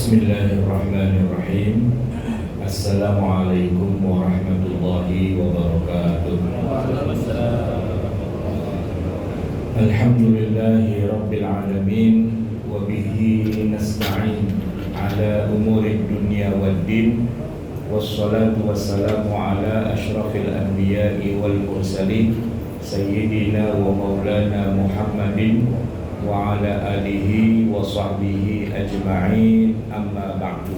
Bismillahirrahmanirrahim. Assalamualaikum warahmatullahi wabarakatuh. Alhamdulillahi rabbil alamin wa bihi nasta'in ala umuri dunya waddin. Wassalatu wassalamu ala asyrafil anbiya'i wal mursalin sayyidina wa maulana Muhammadin wa ala alihi wa sahbihi ajma'in, amma ba'du.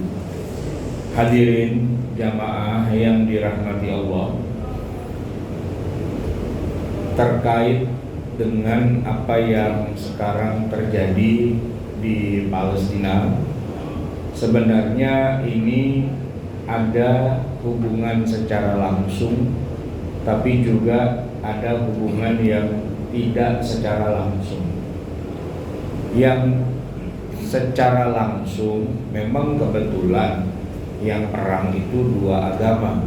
Hadirin jamaah yang dirahmati Allah, terkait dengan apa yang sekarang terjadi di Palestina, sebenarnya ini ada hubungan secara langsung, tapi juga ada hubungan yang tidak secara langsung. Yang secara langsung memang kebetulan yang perang itu dua agama,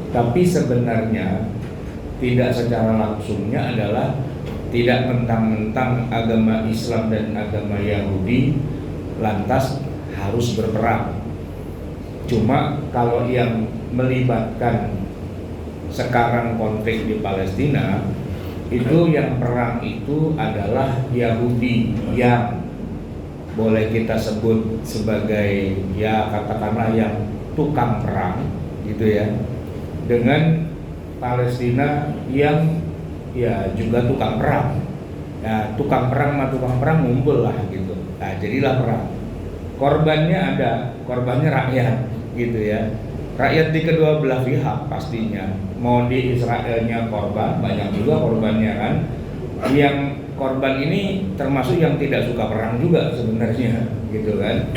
tapi sebenarnya tidak secara langsungnya adalah tidak mentang-mentang agama Islam dan agama Yahudi lantas harus berperang. Cuma kalau yang melibatkan sekarang konflik di Palestina, itu yang perang itu adalah Yahudi yang boleh kita sebut sebagai ya katakanlah yang tukang perang gitu ya, dengan Palestina yang ya juga tukang perang. Nah, tukang perang sama tukang perang ngumpul lah gitu. Nah, jadilah perang. Korbannya ada, korbannya rakyat gitu ya. Rakyat di kedua belah pihak pastinya. Mau di Israelnya korban, banyak juga korbannya kan. Yang korban ini termasuk yang tidak suka perang juga sebenarnya gitu kan.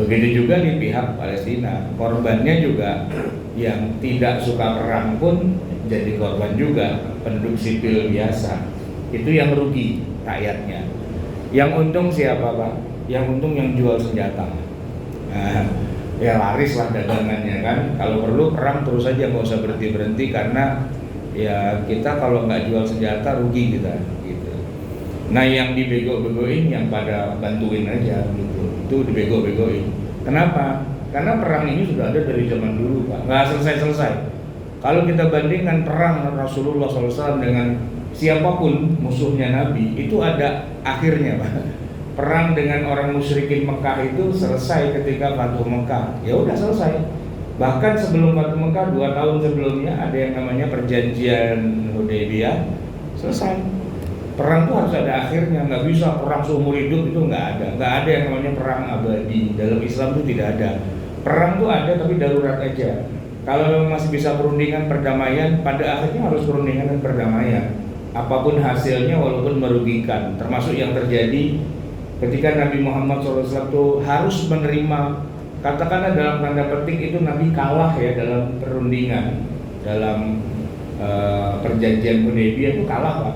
Begitu juga di pihak Palestina, korbannya juga yang tidak suka perang pun jadi korban juga, penduduk sipil biasa. Itu yang rugi rakyatnya. Yang untung siapa Pak? Yang untung yang jual senjata. Nah, ya laris lah dagangannya kan. Kalau perlu perang terus aja, nggak usah berhenti karena ya kita kalau nggak jual senjata rugi kita gitu. Nah yang dibego-begoin yang pada bantuin aja gitu, itu dibego-begoin. Kenapa? Karena perang ini sudah ada dari zaman dulu Pak, nggak selesai-selesai. Kalau kita bandingkan perang Rasulullah SAW dengan siapapun musuhnya Nabi, itu ada akhirnya Pak. Perang dengan orang musyrikin Mekah itu selesai ketika Fathu Mekah. Ya udah selesai. Bahkan sebelum Fathu Mekah 2 tahun sebelumnya ada yang namanya perjanjian Hudaybiyah, selesai. Perang itu harus ada akhirnya, nggak bisa perang seumur hidup, itu nggak ada yang namanya perang abadi. Dalam Islam itu tidak ada. Perang itu ada tapi darurat aja. Kalau memang masih bisa perundingan perdamaian, pada akhirnya harus perundingan dan perdamaian. Apapun hasilnya walaupun merugikan, termasuk yang terjadi ketika Nabi Muhammad SAW itu harus menerima, katakanlah dalam tanda petik itu Nabi kalah ya dalam perundingan, dalam perjanjian Hudaybiyah itu kalah Pak.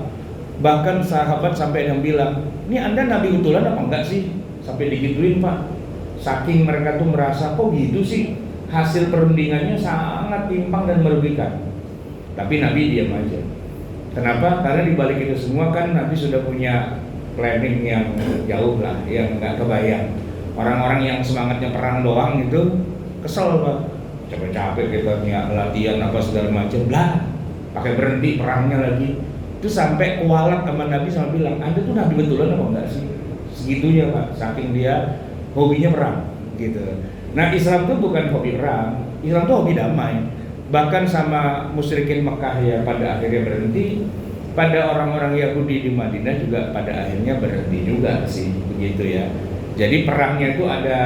Bahkan sahabat sampai yang bilang, ini Anda Nabi betulan apa enggak sih? Sampai digituin Pak. Saking mereka tuh merasa kok gitu sih, hasil perundingannya sangat timpang dan merugikan. Tapi Nabi diam aja. Kenapa? Karena dibalik itu semua kan Nabi sudah punya planning yang jauh lah, yang nggak kebayang. Orang-orang yang semangatnya perang doang itu kesel Pak. Capek-capek kita latihan apa segala macam, lah pakai berhenti perangnya lagi. Itu sampai kualat sama Nabi sama bilang, Anda tuh Nabi betulan apa enggak sih? Segitunya Pak, saking dia hobinya perang gitu. Nah Islam itu bukan hobi perang, Islam itu hobi damai. Bahkan sama musyrikin Mekah ya pada akhirnya berhenti, pada orang-orang Yahudi di Madinah juga pada akhirnya berhenti juga sih, begitu ya. Jadi perangnya itu ada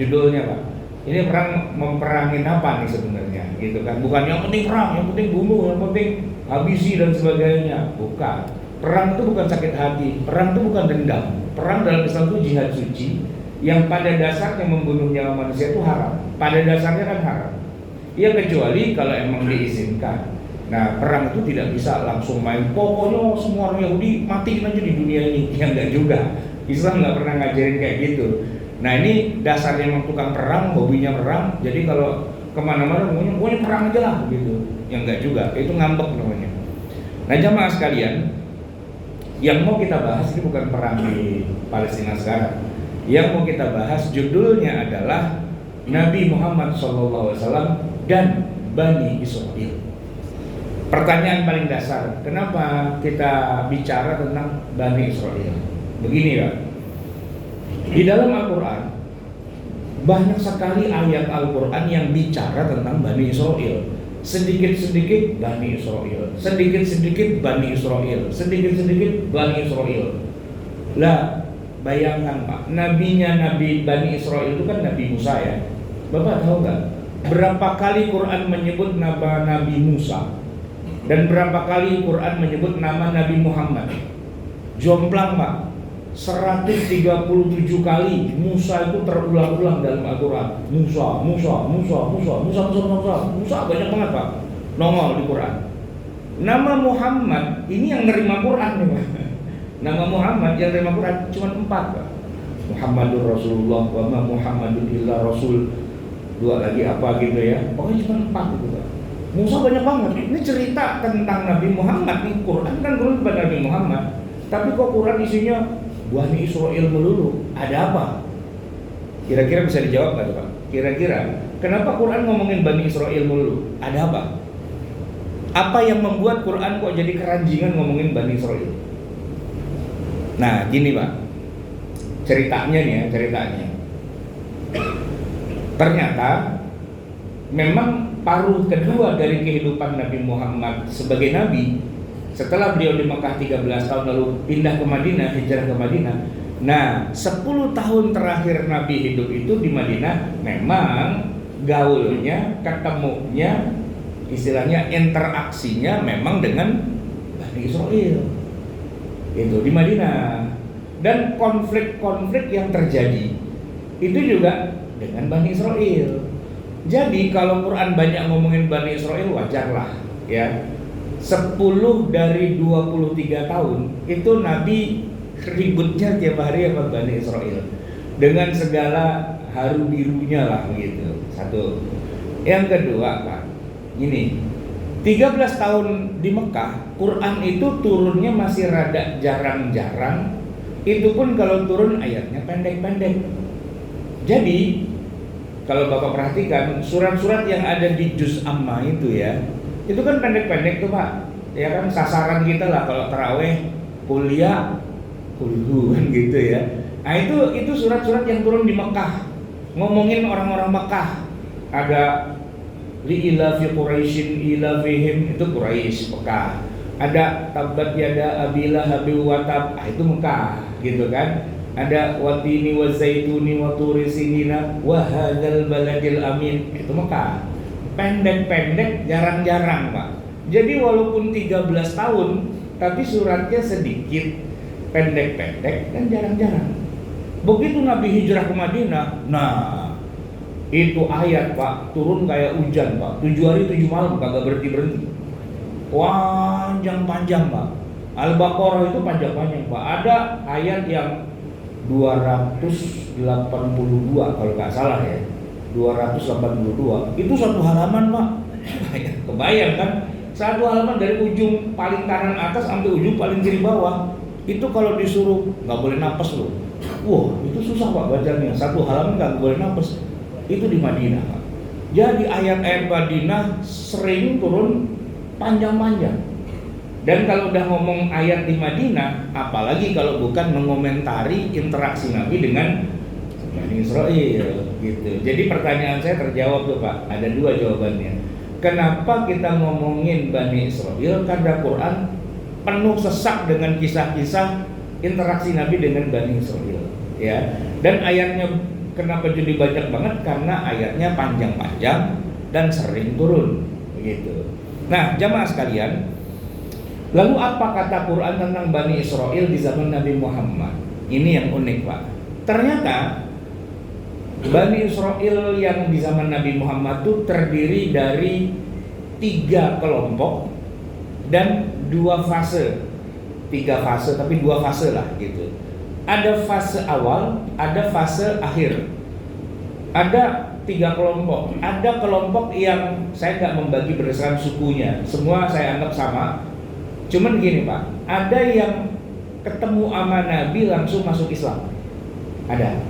judulnya Pak. Ini perang memperangin apa nih sebenarnya, gitu kan? Bukan yang penting perang, yang penting bunuh, yang penting habisi dan sebagainya. Bukan. Perang itu bukan sakit hati, perang itu bukan dendam. Perang dalam Islam itu jihad suci, yang pada dasarnya membunuh nyawa manusia itu haram. Pada dasarnya kan haram. Ya kecuali kalau emang diizinkan. Nah perang itu tidak bisa langsung main, pokoknya semua orang Yahudi matiin aja di dunia ini. Ya enggak juga. Islam nggak pernah ngajarin kayak gitu. Nah ini dasarnya emang tukang perang, hobinya perang. Jadi kalau kemana-mana pokoknya perang aja lah gitu. Ya enggak juga, itu ngambek namanya. Nah jamaah sekalian, yang mau kita bahas ini bukan perang di Palestina sekarang. Yang mau kita bahas judulnya adalah Nabi Muhammad SAW dan Bani Israel. Pertanyaan paling dasar, kenapa kita bicara tentang Bani Israel? Begini Pak, di dalam Al-Quran banyak sekali ayat Al-Quran yang bicara tentang Bani Israel. Sedikit-sedikit Bani Israel, sedikit-sedikit Bani Israel, sedikit-sedikit Bani Israel. Lah, bayangkan Pak, nabinya Nabi Bani Israel itu kan Nabi Musa ya. Bapak tahu nggak berapa kali Quran menyebut nama Nabi Musa dan berapa kali Quran menyebut nama Nabi Muhammad? Jomplang Pak, 137 kali Musa itu terulang-ulang dalam Al-Quran. Musa banyak banget Pak, nongol di Quran. Nama Muhammad ini yang nerima Quran nih Pak. Nama Muhammad yang nerima Quran cuma 4 Pak. Muhammadur Rasulullah wa ma Muhammadun illa Rasul. 2 lagi apa gitu ya. Pokoknya cuma 4 gitu Pak. Musa banyak banget. Ini cerita tentang Nabi Muhammad nih. Quran kan turun kepada Nabi Muhammad. Tapi kok Quran isinya Bani Israel melulu, ada apa? Kira-kira bisa dijawab nggak tuh Pak? Kira-kira kenapa Quran ngomongin Bani Israel melulu? Ada apa? Apa yang membuat Quran kok jadi keranjingan ngomongin Bani Israel? Nah gini Pak, ceritanya nih ya, ternyata memang paruh kedua dari kehidupan Nabi Muhammad sebagai Nabi, setelah beliau di Mekah 13 tahun lalu pindah ke Madinah, hijrah ke Madinah. Nah, 10 tahun terakhir Nabi hidup itu di Madinah, memang gaulnya, ketemunya, istilahnya interaksinya memang dengan Bani Israel. Itu di Madinah. Dan konflik-konflik yang terjadi itu juga dengan Bani Israel. Jadi kalau Quran banyak ngomongin Bani Israel, wajarlah ya. 10 dari 23 tahun itu Nabi ributnya tiap hari sama Bani Israel dengan segala haru birunya lah begitu. Satu. Yang kedua Pak, ini 13 tahun di Mekah, Quran itu turunnya masih rada jarang-jarang. Itu pun kalau turun ayatnya pendek-pendek. Jadi kalau Bapak perhatikan surat-surat yang ada di Juz Amma itu ya, itu kan pendek-pendek tuh Pak. Ya kan sasaran kita lah kalau taraweh kuliah kulhu kan gitu ya. Nah itu surat-surat yang turun di Mekah, ngomongin orang-orang Mekah. Ada li ilafi Quraisyin ilafihim, itu Quraisy Mekah. Ada tabat yada abila habil watab, itu Mekah gitu kan. Ada watini wa zaituni wa turi sinina wa hadzal baladil amin, itu Mekah. Pendek-pendek, jarang-jarang Pak. Jadi walaupun 13 tahun, tapi suratnya sedikit, pendek-pendek dan jarang-jarang. Begitu Nabi hijrah ke Madinah, nah itu ayat Pak turun kayak hujan Pak. 7 hari 7 malam kagak berhenti-berhenti. Panjang-panjang Pak. Al-Baqarah itu panjang-panjang Pak. Ada ayat yang 282 kalau nggak salah ya. 282 itu satu halaman Pak. Kebayang kan, satu halaman dari ujung paling kanan atas sampai ujung paling kiri bawah. Itu kalau disuruh nggak boleh napas loh. Wah itu susah Pak bacanya, satu halaman nggak boleh napas. Itu di Madinah Pak. Jadi ayat-ayat Madinah sering turun panjang-panjang. Dan kalau udah ngomong ayat di Madinah, apalagi kalau bukan mengomentari interaksi Nabi dengan Bani Israel gitu. Jadi pertanyaan saya terjawab tuh Pak. Ada 2 jawabannya. Kenapa kita ngomongin Bani Israel? Karena Quran penuh sesak dengan kisah-kisah interaksi Nabi dengan Bani Israel ya. Dan ayatnya kenapa jadi banyak banget? Karena ayatnya panjang-panjang dan sering turun begitu. Nah jamaah sekalian, lalu apa kata Quran tentang Bani Israel di zaman Nabi Muhammad? Ini yang unik Pak. Ternyata Bani Israel yang di zaman Nabi Muhammad itu terdiri dari 3 kelompok dan 2 fase. 3 fase tapi 2 fase lah gitu. Ada fase awal, ada fase akhir. Ada 3 kelompok. Ada kelompok yang saya nggak membagi berdasarkan sukunya, semua saya anggap sama. Cuman gini Pak, ada yang ketemu sama Nabi langsung masuk Islam. Ada.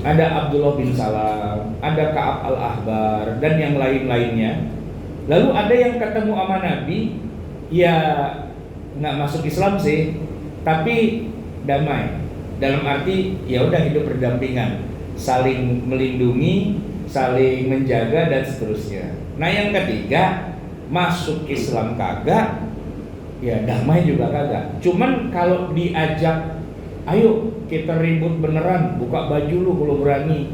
ada Abdullah bin Salam, ada Ka'ab al-Ahbar, dan yang lain-lainnya. Lalu ada yang ketemu sama Nabi, ya nggak masuk Islam sih, tapi damai. Dalam arti ya udah hidup berdampingan, saling melindungi, saling menjaga dan seterusnya. Nah yang ketiga, masuk Islam kagak, ya damai juga kagak. Cuman kalau diajak, ayo kita ribut beneran, buka baju lu kalau berani.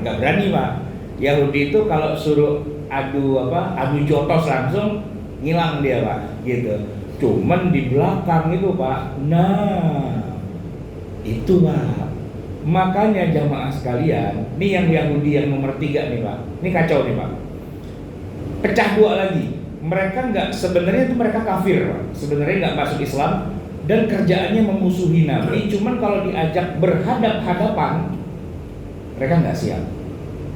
Nggak berani Pak. Yahudi itu kalau suruh adu jotos langsung ngilang dia Pak, gitu. Cuman di belakang itu Pak, nah itu Pak. Makanya jamaah sekalian, ini yang Yahudi yang nomor 3 nih Pak. Ini kacau nih Pak. Pecah dua lagi. Mereka nggak, sebenarnya itu mereka kafir Pak. Sebenarnya nggak masuk Islam dan kerjaannya memusuhi Nabi. Cuman kalau diajak berhadap-hadapan, mereka nggak siap.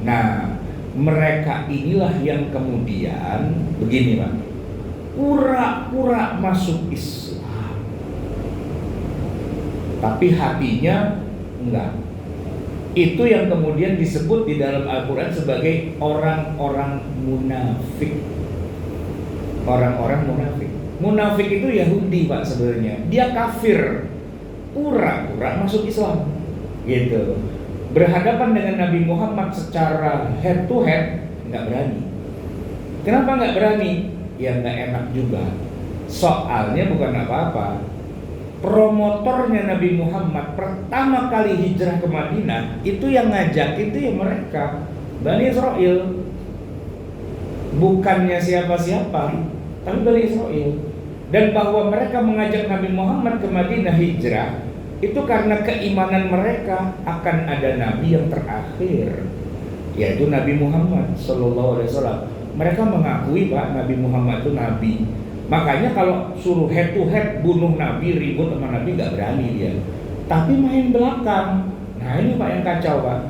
Nah, mereka inilah yang kemudian begini Pak, pura-pura masuk Islam, tapi hatinya enggak. Itu yang kemudian disebut di dalam Al-Quran sebagai orang-orang munafik. Orang-orang munafik. Munafik itu Yahudi Pak sebenarnya. Dia kafir, pura-pura masuk Islam, gitu. Berhadapan dengan Nabi Muhammad secara head to head nggak berani. Kenapa nggak berani? Ya nggak enak juga. Soalnya bukan apa-apa. Promotornya Nabi Muhammad pertama kali hijrah ke Madinah itu yang ngajak itu ya mereka, Bani Israel. Bukannya siapa-siapa, tapi Bani Israel. Dan bahwa mereka mengajak Nabi Muhammad ke Madinah hijrah itu karena keimanan mereka akan ada Nabi yang terakhir, yaitu Nabi Muhammad Sallallahu Alaihi Wasallam. Mereka mengakui Pak, Nabi Muhammad itu Nabi. Makanya kalau suruh head to head bunuh Nabi, ribut sama Nabi nggak berani dia. Tapi main belakang. Nah ini Pak yang kacau Pak.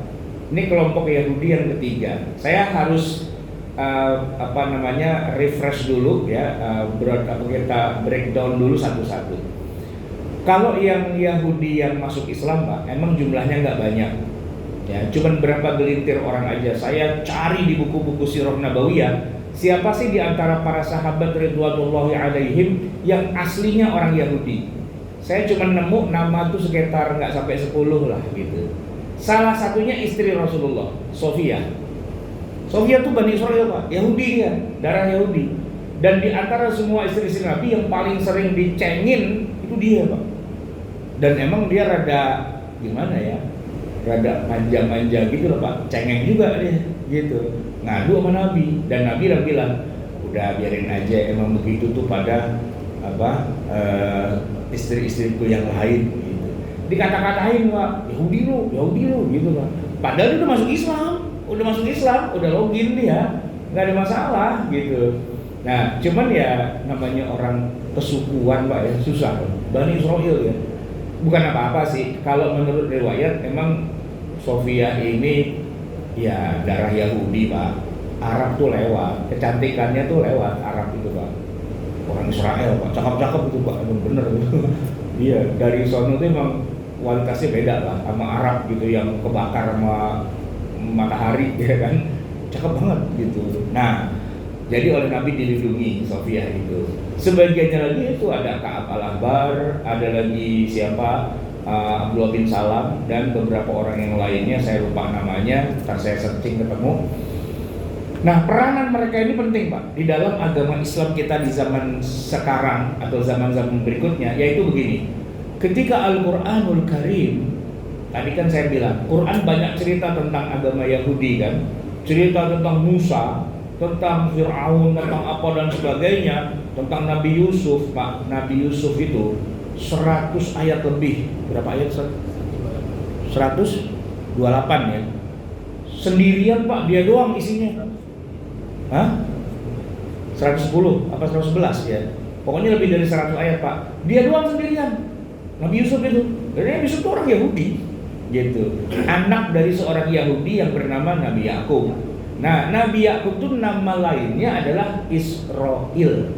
Ini kelompok Yahudi yang ketiga. Saya harus refresh dulu ya, kita breakdown dulu satu-satu. Kalau yang Yahudi yang masuk Islam Pak, emang jumlahnya nggak banyak. Ya, cuman berapa gelintir orang aja. Saya cari di buku-buku Sirah Nabawiyah, siapa sih di antara para sahabat ridwanullahi alaihim yang aslinya orang Yahudi? Saya cuma nemu nama tuh sekitar nggak sampai 10 lah gitu. Salah satunya istri Rasulullah, Sofia. Sofia tuh Bani Israel Pak, Yahudi dia, darah Yahudi. Dan di antara semua istri-istri Nabi yang paling sering dicengin itu dia Pak. Dan emang dia rada gimana ya? Rada manja-manja gitu loh Pak, cengeng juga dia gitu. Ngadu sama Nabi, dan Nabi bilang udah biarin aja, emang begitu tuh pada istri-istriku yang lain gitu. Dikata-katain Pak, Yahudi lu gitu Pak. Padahal dia udah masuk Islam, udah login dia, nggak ada masalah gitu. Nah cuman ya namanya orang kesukuan Pak ya, susah. Bani Israel ya, bukan apa-apa sih. Kalau menurut riwayat emang Sofia ini ya darah Yahudi Pak. Arab tuh lewat, kecantikannya tuh lewat Arab itu Pak. Orang Israel Pak, cakep-cakep itu Pak, emang bener gitu. Iya, dari sono tuh emang kualitasnya beda lah sama Arab gitu yang kebakar sama matahari ya kan. Cakep banget gitu. Nah, jadi oleh Nabi dilindungi Sofia itu. Sebagiannya lagi itu ada Ka'ab al-Ahbar, ada lagi siapa? Abdullah bin Salam, dan beberapa orang yang lainnya saya lupa namanya, ntar saya searching ketemu. Nah peranan mereka ini penting Pak di dalam agama Islam kita di zaman sekarang atau zaman-zaman berikutnya, yaitu begini. Ketika Al-Quranul Karim, tadi kan saya bilang Quran banyak cerita tentang agama Yahudi kan, cerita tentang Musa, tentang Fir'aun, tentang apa dan sebagainya, tentang Nabi Yusuf Pak. Nabi Yusuf itu 100 ayat lebih. Berapa ayat? 128 ya. Sendirian Pak, dia doang isinya. Hah? 110 apa 111 ya. Pokoknya lebih dari 100 ayat Pak. Dia doang sendirian. Nabi Yusuf itu. Dan Nabi Yusuf itu orang Yahudi gitu. Anak dari seorang Yahudi yang bernama Nabi Yakub. Nah, Nabi Yakub itu nama lainnya adalah Israel.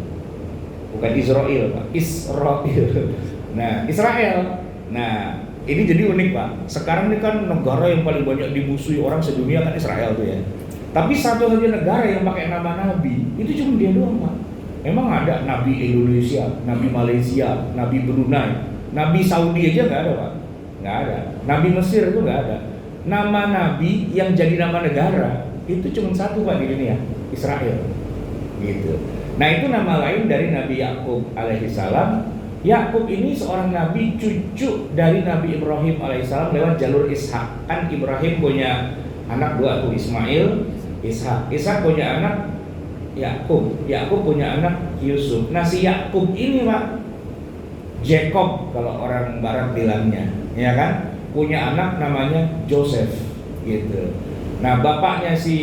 Bukan Israel Pak, Israel. Nah, Israel. Nah, Ini jadi unik Pak. Sekarang ini kan negara yang paling banyak dimusuhi orang sedunia kan Israel tuh ya. Tapi satu-satunya negara yang pakai nama nabi itu cuma dia doang Pak. Memang ada nabi Indonesia, nabi Malaysia, nabi Brunei, nabi Saudi aja nggak ada Pak. Nggak ada. Nabi Mesir itu nggak ada. Nama nabi yang jadi nama negara itu cuma satu Pak di dunia, Israel. Gitu. Nah itu nama lain dari Nabi Yakub alaihissalam. Yakub ini seorang nabi cucu dari Nabi Ibrahim alaihissalam lewat jalur Ishak. Kan Ibrahim punya anak dua tuh, Ismail, Ishak. Ishak punya anak Yakub. Yakub punya anak Yusuf. Nah si Yakub ini Pak, Jacob kalau orang Barat bilangnya, ya kan? Punya anak namanya Joseph, gitu. Nah bapaknya si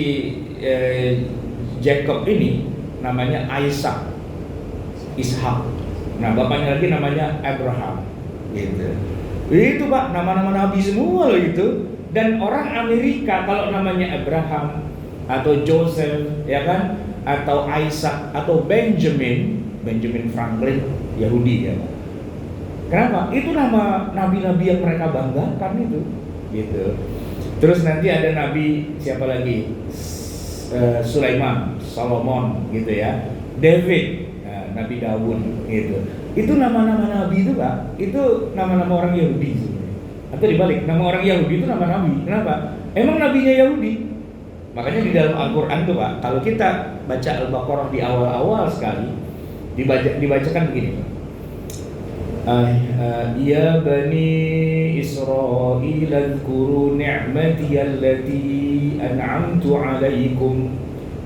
Jacob ini namanya Ishak. Nah bapaknya lagi namanya Abraham, gitu. Itu Pak, nama-nama nabi semua loh itu. Dan orang Amerika kalau namanya Abraham atau Joseph, ya kan, atau Isaac atau Benjamin Franklin, Yahudi ya Pak. Kenapa? Itu nama nabi-nabi yang mereka banggakan itu, gitu. Terus nanti ada nabi siapa lagi? Sulaiman, Solomon, gitu ya. David, Nabi Daud, gitu. Itu nama-nama nabi itu Pak, itu nama-nama orang Yahudi sebenarnya. Atau dibalik, nama orang Yahudi itu nama nabi. Kenapa? Emang nabinya Yahudi. Makanya di dalam Al-Quran tuh Pak, kalau kita baca Al-Baqarah di awal-awal sekali, dibacakan begini Pak. Ya Bani Israil adhkuru ni'mati allati an'amtu alaikum.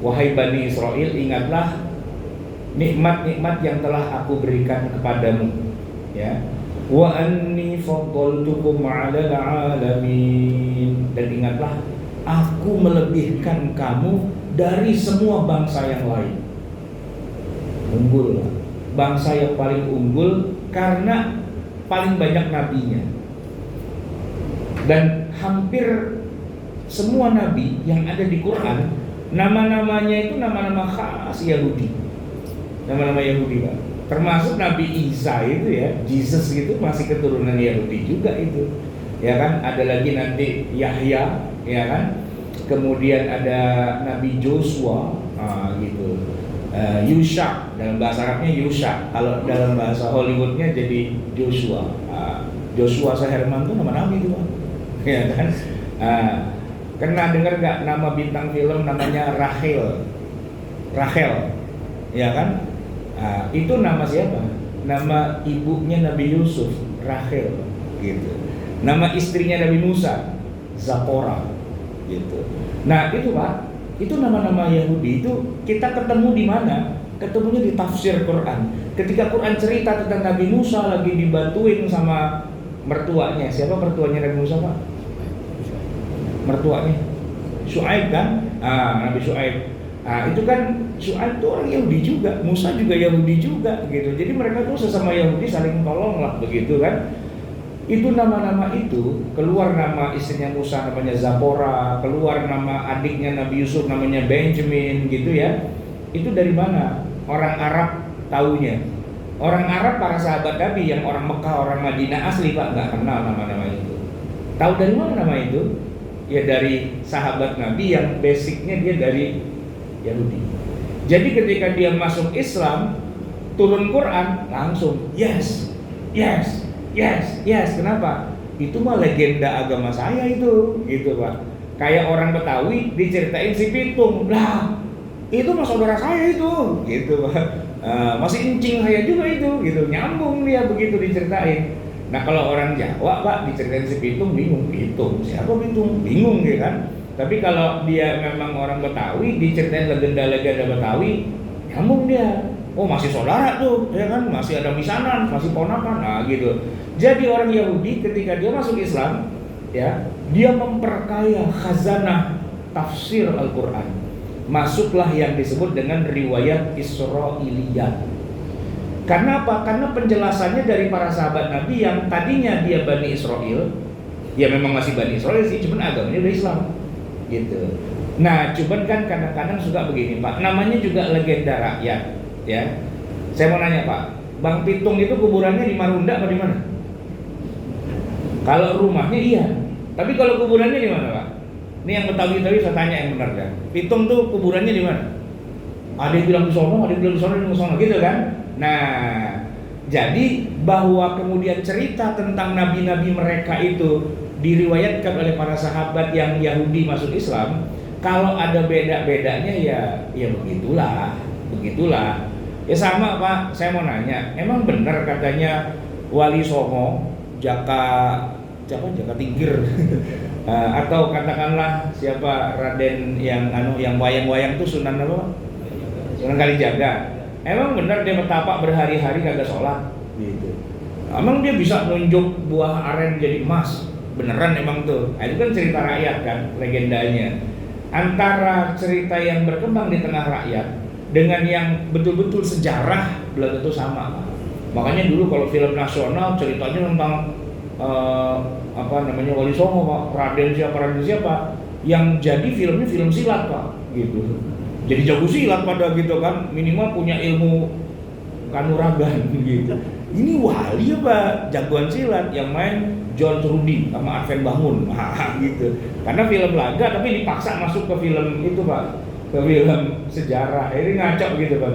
Wahai Bani Israel, ingatlah nikmat-nikmat yang telah aku berikan kepadamu, ya. Wa anni faddaltukum 'alal 'alamin. Dan ingatlah aku melebihkan kamu dari semua bangsa yang lain. Unggul, bangsa yang paling unggul karena paling banyak nabinya. Dan hampir semua nabi yang ada di Quran, nama-namanya itu nama-nama khas Yahudi. Nama-nama Yahudi Pak. Termasuk Nabi Isa itu ya, Jesus gitu masih keturunan Yahudi juga itu. Ya kan? Ada lagi nanti Yahya, ya kan? Kemudian ada Nabi Joshua, gitu. Yusha, dalam bahasa Arabnya Yusha. Kalau dalam bahasa Hollywoodnya jadi Joshua. Joshua Saherman itu nama nabi itu Pak. Ya kan? Pernah dengar nggak nama bintang film namanya Rachel? Ya kan? Itu nama siapa? Nama ibunya Nabi Yusuf, Rachel, gitu. Nama istrinya Nabi Musa, Zipporah, gitu. Nah itu Pak, itu nama-nama Yahudi itu kita ketemu di mana? Ketemunya di tafsir Quran. Ketika Quran cerita tentang Nabi Musa lagi dibantuin sama mertuanya. Siapa mertuanya Nabi Musa Pak? Mertuanya Syuaib kan? Nabi Syuaib. Itu kan Syuaib itu orang Yahudi juga, Musa juga Yahudi juga, gitu. Jadi mereka tuh sesama Yahudi saling tolong lah, begitu kan? Itu nama-nama itu, keluar nama istrinya Musa namanya Zipporah, keluar nama adiknya Nabi Yusuf namanya Benjamin, gitu ya. Itu dari mana? Orang Arab taunya. Orang Arab para sahabat Nabi yang orang Mekah, orang Madinah asli Pak nggak kenal nama-nama itu. Tahu dari mana nama itu? Ya dari sahabat Nabi yang basicnya dia dari Yahudi. Jadi ketika dia masuk Islam, turun Quran, langsung yes. Kenapa? Itu mah legenda agama saya itu, gitu Pak. Kayak orang Betawi diceritain si Pitung, lah itu mah saudara saya itu, gitu Pak. Masih encing saya juga itu, gitu. Nyambung dia begitu diceritain. Nah kalau orang Jawa Pak diceritain si Pitung bingung, Pitung siapa Pitung? Bingung gitu kan. Tapi kalau dia memang orang Betawi, diceritain legenda-legenda Betawi, nyambung dia. Oh masih saudara tuh, ya kan? Masih ada misanan, masih ponakan, gitu. Jadi orang Yahudi ketika dia masuk Islam, ya, dia memperkaya khazanah tafsir Al-Quran. Masuklah yang disebut dengan riwayat Israiliyat. Karena apa? Karena penjelasannya dari para sahabat Nabi yang tadinya dia Bani Israel, ya memang masih Bani Israel sih, cuman agamanya udah Islam. Gitu. Nah, cuman kan kadang-kadang suka begini Pak, namanya juga legenda rakyat, ya. Saya mau nanya Pak, Bang Pitung itu kuburannya di Marunda apa di mana? Kalau rumahnya iya, tapi kalau kuburannya di mana, Pak? Ini yang Betawi saya tanya yang benar ya. Pitung tuh kuburannya di mana? Ada yang bilang di sono, ada yang bilang di sono, di sono gitu kan? Nah, jadi bahwa kemudian cerita tentang nabi-nabi mereka itu diriwayatkan oleh para sahabat yang Yahudi masuk Islam, kalau ada beda-bedanya ya begitulah. Ya sama Pak, saya mau nanya, emang benar katanya Wali Songo, Jaka Tingkir atau katakanlah siapa Raden yang wayang-wayang tuh Sunan apa? Sunan Kalijaga. Emang benar dia bertapak berhari-hari kagak sholat gitu. Emang dia bisa nunjuk buah aren jadi emas? Beneran emang tuh. Nah, itu kan cerita rakyat kan, legendanya. Antara cerita yang berkembang di tengah rakyat dengan yang betul-betul sejarah belum tentu sama. Makanya dulu kalau film nasional ceritanya tentang Wali Songo, Pak, Raden siapa yang jadi filmnya film silat, Pak, gitu. Jadi jago silat pada gitu kan, minimal punya ilmu kanuragan gitu. Ini wali ya Pak, jagoan silat yang main John Trudy sama Arven Bangun gitu. Karena film laga tapi dipaksa masuk ke film itu Pak, ke film sejarah. Ini ngaco gitu Pak.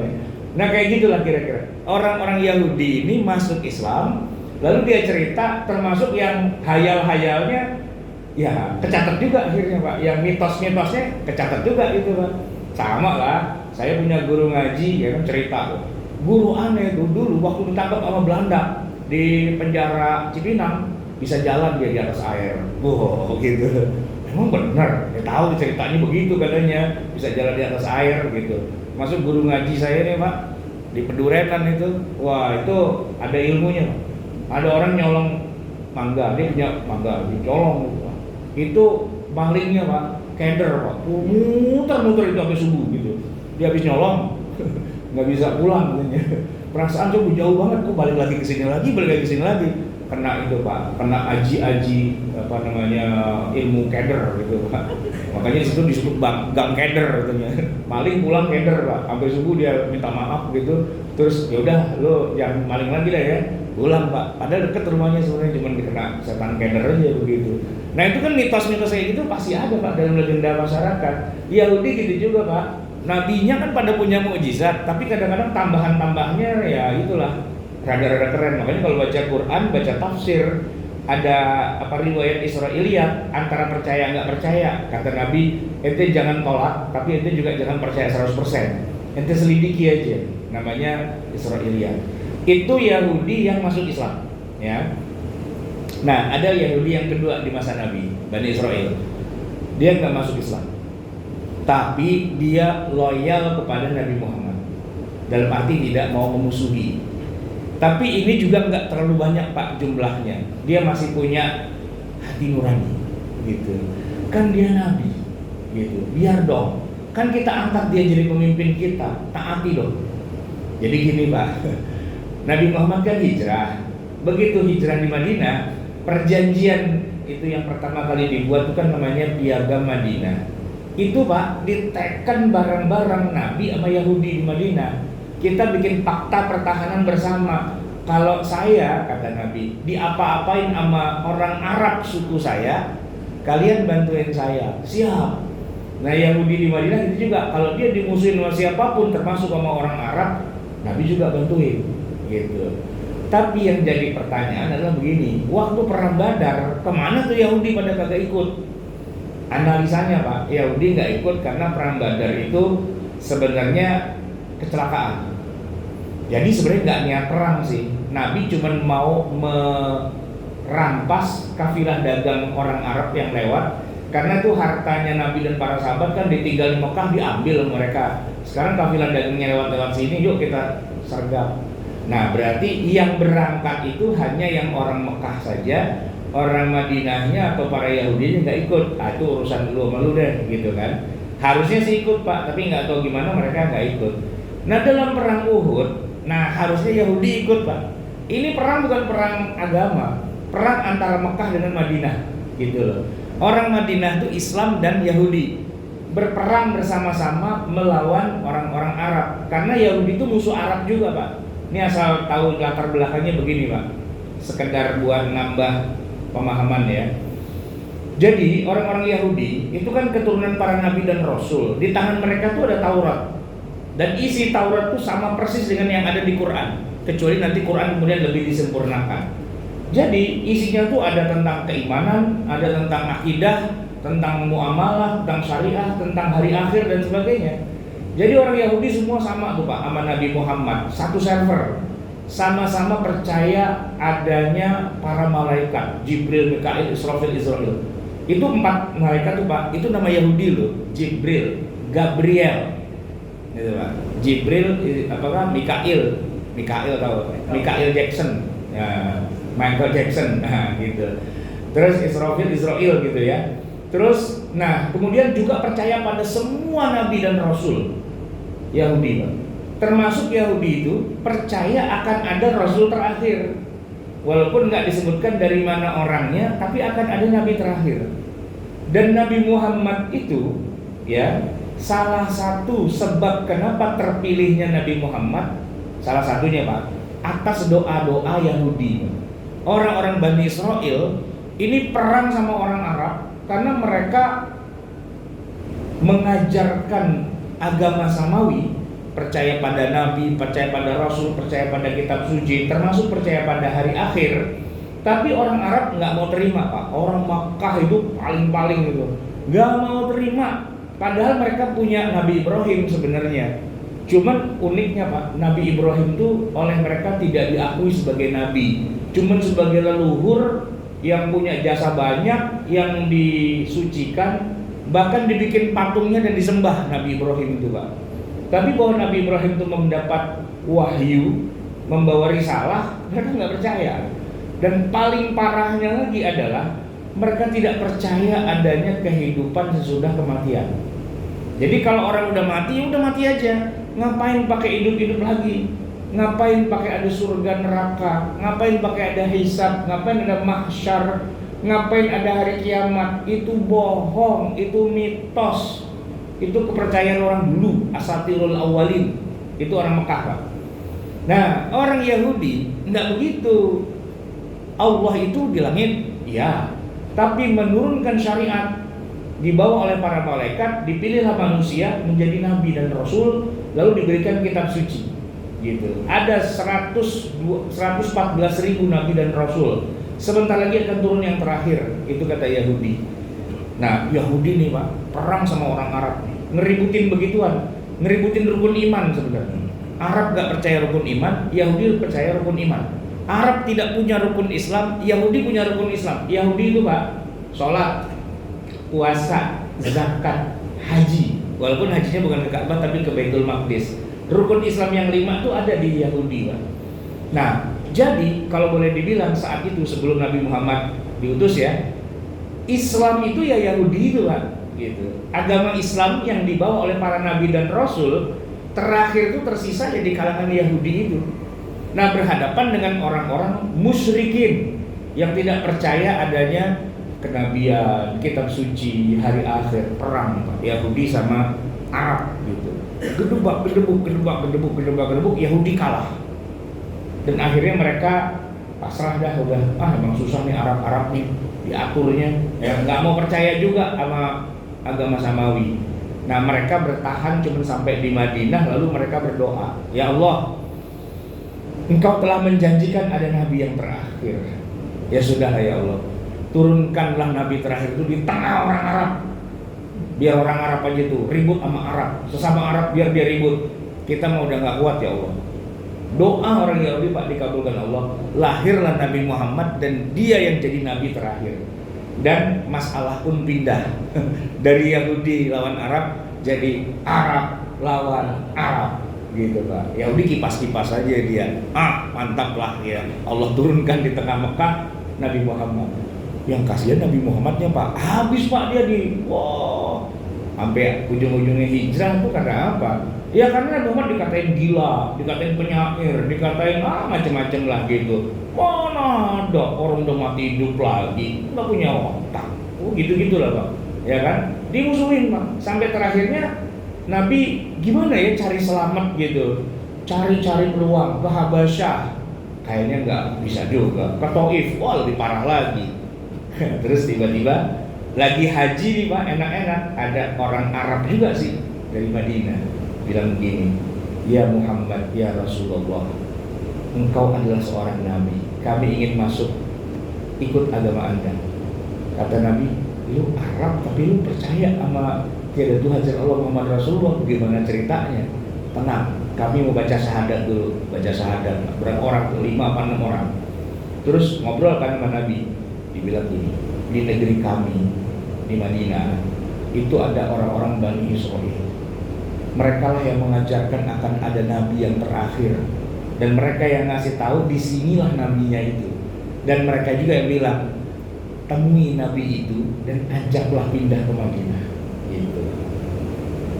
Nah kayak gitulah kira-kira. Orang-orang Yahudi ini masuk Islam, lalu dia cerita termasuk yang hayal-hayalnya ya kecatat juga akhirnya Pak. Yang mitos-mitosnya kecatat juga gitu Pak. Sama lah, saya punya guru ngaji ya kan cerita tuh. Guru aneh tuh dulu waktu ditangkap sama Belanda di penjara Cipinang bisa jalan dia di atas air. Wow gitu. Emang benar, ya tahu ceritanya begitu katanya, bisa jalan di atas air gitu. Masuk guru ngaji saya nih Pak di Peduretan itu, wah itu ada ilmunya Pak. Ada orang nyolong mangga, dia punya mangga, dicolong gitu Pak. Itu malingnya Pak, keder Pak, muter-muter itu sampai subuh gitu. Dia habis nyolong, nggak bisa pulang katanya. Perasaan coba jauh banget, kok balik lagi ke sini lagi. Kena itu Pak, kena aji ilmu keder gitu Pak. Makanya disitu disebut gang keder katanya. Maling pulang keder Pak, sampai subuh dia minta maaf gitu. Terus ya udah lo jangan maling lagi lah ya, pulang Pak. Padahal deket rumahnya sebenarnya cuma dikena setan keder aja begitu. Nah itu kan mitos-mitos kayak gitu pasti ada Pak dalam legenda masyarakat. Yahudi gitu juga Pak. Nabinya kan pada punya mukjizat, tapi kadang-kadang tambahan-tambahnya ya itulah rada-rada keren. Makanya kalau baca Quran, baca tafsir, ada riwayat Israiliyat antara percaya nggak percaya. Kata Nabi, ente jangan tolak, tapi ente juga jangan percaya 100%. Ente selidiki aja. Namanya Israiliyat. Itu Yahudi yang masuk Islam, ya. Nah, ada Yahudi yang kedua di masa Nabi, Bani Israel. Dia nggak masuk Islam, tapi dia loyal kepada Nabi Muhammad. Dalam arti tidak mau memusuhi. Tapi ini juga nggak terlalu banyak Pak jumlahnya. Dia masih punya hati nurani, gitu. Kan dia Nabi, gitu. Biar dong. Kan kita angkat dia jadi pemimpin kita, taati dong. Jadi gini Pak, Nabi Muhammad kan hijrah. Begitu hijrah di Madinah, perjanjian itu yang pertama kali dibuat itu kan namanya Piagam Madinah. Itu Pak diteken barang-barang Nabi sama Yahudi di Madinah. Kita bikin fakta pertahanan bersama. Kalau saya, kata Nabi, diapa-apain sama orang Arab suku saya, kalian bantuin saya. Siap. Nah Yahudi di Madinah itu juga, kalau dia dimusuhin sama siapapun termasuk sama orang Arab, Nabi juga bantuin gitu. Tapi yang jadi pertanyaan adalah begini, waktu perang Badar kemana tuh Yahudi pada kagak ikut? Analisanya Pak, Yahudi nggak ikut karena perang Badar itu sebenarnya kecelakaan. Jadi sebenarnya nggak niat perang sih. Nabi cuma mau merampas kafilah dagang orang Arab yang lewat. Karena itu hartanya Nabi dan para sahabat kan ditinggal di Mekah, diambil mereka. Sekarang kafilah dagangnya lewat sini, yuk kita sergap. Nah berarti yang berangkat itu hanya yang orang Mekah saja. Orang Madinahnya atau para Yahudinya nggak ikut. Itu urusan lu sama lu deh gitu kan. Harusnya sih ikut Pak, tapi nggak tahu gimana mereka nggak ikut. Nah dalam perang Uhud, nah harusnya Yahudi ikut Pak. Ini perang bukan perang agama, perang antara Mekah dengan Madinah gitu loh. Orang Madinah itu Islam dan Yahudi berperang bersama-sama melawan orang-orang Arab. Karena Yahudi itu musuh Arab juga Pak. Ini asal tahu latar belakangnya begini Pak. Sekedar buat nambah pemahaman ya. Jadi orang-orang Yahudi itu kan keturunan para nabi dan rasul. Di tangan mereka tuh ada Taurat. Dan isi Taurat tuh sama persis dengan yang ada di Quran, kecuali nanti Quran kemudian lebih disempurnakan. Jadi isinya tuh ada tentang keimanan, ada tentang akidah, tentang muamalah, tentang syariah, tentang hari akhir dan sebagainya. Jadi orang Yahudi semua sama tuh Pak sama Nabi Muhammad, satu server. Sama-sama percaya adanya para malaikat, Jibril, Mikail, Israfil, Israil. Itu 4 malaikat tuh Pak, itu nama Yahudi loh. Jibril, Gabriel, gitu Pak. Jibril, apakah Mikail tahu? Mikail Jackson, ya, Michael Jackson, nah gitu. Terus Israfil, Israel gitu ya. Terus, nah kemudian juga percaya pada semua nabi dan rasul Yahudi Pak. Termasuk Yahudi itu percaya akan ada rasul terakhir. Walaupun nggak disebutkan dari mana orangnya, tapi akan ada nabi terakhir. Dan Nabi Muhammad itu ya, salah satu sebab kenapa terpilihnya Nabi Muhammad, salah satunya Pak, atas doa-doa Yahudi. Orang-orang Bani Israel ini perang sama orang Arab karena mereka mengajarkan agama samawi, percaya pada nabi, percaya pada rasul, percaya pada kitab suci, termasuk percaya pada hari akhir. Tapi orang Arab nggak mau terima Pak. Orang Makkah itu paling-paling gitu, nggak mau terima. Padahal mereka punya Nabi Ibrahim sebenarnya. Cuman uniknya Pak, Nabi Ibrahim itu oleh mereka tidak diakui sebagai nabi, cuman sebagai leluhur yang punya jasa banyak, yang disucikan, bahkan dibikin patungnya dan disembah Nabi Ibrahim itu Pak. Tapi bahwa Nabi Ibrahim itu mendapat wahyu, membawa risalah, mereka nggak percaya. Dan paling parahnya lagi adalah mereka tidak percaya adanya kehidupan sesudah kematian. Jadi kalau orang udah mati, ya udah mati aja. Ngapain pakai hidup-hidup lagi? Ngapain pakai ada surga neraka? Ngapain pakai ada hisab? Ngapain ada mahsyar? Ngapain ada hari kiamat? Itu bohong, itu mitos. Itu kepercayaan orang dulu, asatirul awalin. Itu orang Mekah Pak. Nah orang Yahudi enggak begitu. Allah itu di langit, ya, tapi menurunkan syariat, dibawa oleh para malaikat, dipilihlah manusia menjadi nabi dan rasul, lalu diberikan kitab suci. Gitu. Ada 114.000 nabi dan rasul. Sebentar lagi akan turun yang terakhir, itu kata Yahudi. Nah Yahudi nih Pak, perang sama orang Arab, ngeributin begituan, ngeributin rukun iman sebenarnya. Arab gak percaya rukun iman, Yahudi percaya rukun iman. Arab tidak punya rukun Islam, Yahudi punya rukun Islam. Yahudi itu Pak, sholat, puasa, zakat, haji. Walaupun hajinya bukan ke Ka'bah tapi ke Baitul Maqdis. Rukun Islam yang 5 itu ada di Yahudi Pak. Nah jadi kalau boleh dibilang saat itu sebelum Nabi Muhammad diutus ya, Islam itu ya Yahudi itu Pak, gitu. Agama Islam yang dibawa oleh para nabi dan rasul terakhir itu tersisa ya di kalangan Yahudi itu. Nah berhadapan dengan orang-orang musyrikin yang tidak percaya adanya kenabian, kitab suci, hari akhir, perang Pak. Yahudi sama Arab gitu. Gedebuk, Yahudi kalah. Dan akhirnya mereka pasrah dah, udah emang susah nih Arab nih diaturnya, ya nggak mau percaya juga sama agama samawi. Nah mereka bertahan cuma sampai di Madinah, lalu mereka berdoa, ya Allah, Engkau telah menjanjikan ada nabi yang terakhir. Ya sudahlah ya Allah, turunkanlah nabi terakhir itu di tengah orang Arab. Biar orang Arab aja tuh ribut sama Arab, sesama Arab biar dia ribut. Kita mau udah nggak kuat ya Allah. Doa orang Yahudi Pak dikabulkan Allah. Lahirlah Nabi Muhammad dan dia yang jadi nabi terakhir. Dan masalah pun pindah dari Yahudi lawan Arab jadi Arab lawan Arab. Gitu Pak. Yahudi kipas-kipas aja dia. Mantap lah ya. Allah turunkan di tengah Mekah Nabi Muhammad. Yang kasihan Nabi Muhammadnya Pak, habis Pak dia sampai ujung-ujungnya hijrah tuh karena apa? Ya karena Nabi Muhammad dikatain gila, dikatain penyair, dikatain macam-macam lah gitu. Mana ada orang udah mati hidup lagi, nggak punya otak. Gitu-gitu lah Pak. Ya kan? Dimusuhin Pak. Sampai terakhirnya Nabi gimana ya cari selamat gitu, cari peluang ke Habasyah, kayaknya nggak bisa juga. Ke Taif, wah lebih parah lagi. Terus tiba-tiba lagi haji nih Pak, enak-enak, ada orang Arab juga sih dari Madinah bilang begini, ya Muhammad, ya Rasulullah, engkau adalah seorang nabi, kami ingin masuk ikut agama Anda. Kata Nabi, lu Arab tapi lu percaya sama tiada Tuhan selain Allah Muhammad Rasulullah, bagaimana ceritanya? Tenang, kami mau baca syahadat dulu. Baca syahadat, berapa orang? 5 apa 6 orang. Terus ngobrol kan sama Nabi, dibilang gini, di negeri kami di Madinah itu ada orang-orang Bani Israel. Mereka lah yang mengajarkan akan ada nabi yang terakhir, dan mereka yang ngasih tahu disinilah nabinya itu. Dan mereka juga yang bilang, temui nabi itu dan ajaklah pindah ke Madinah. Gitu.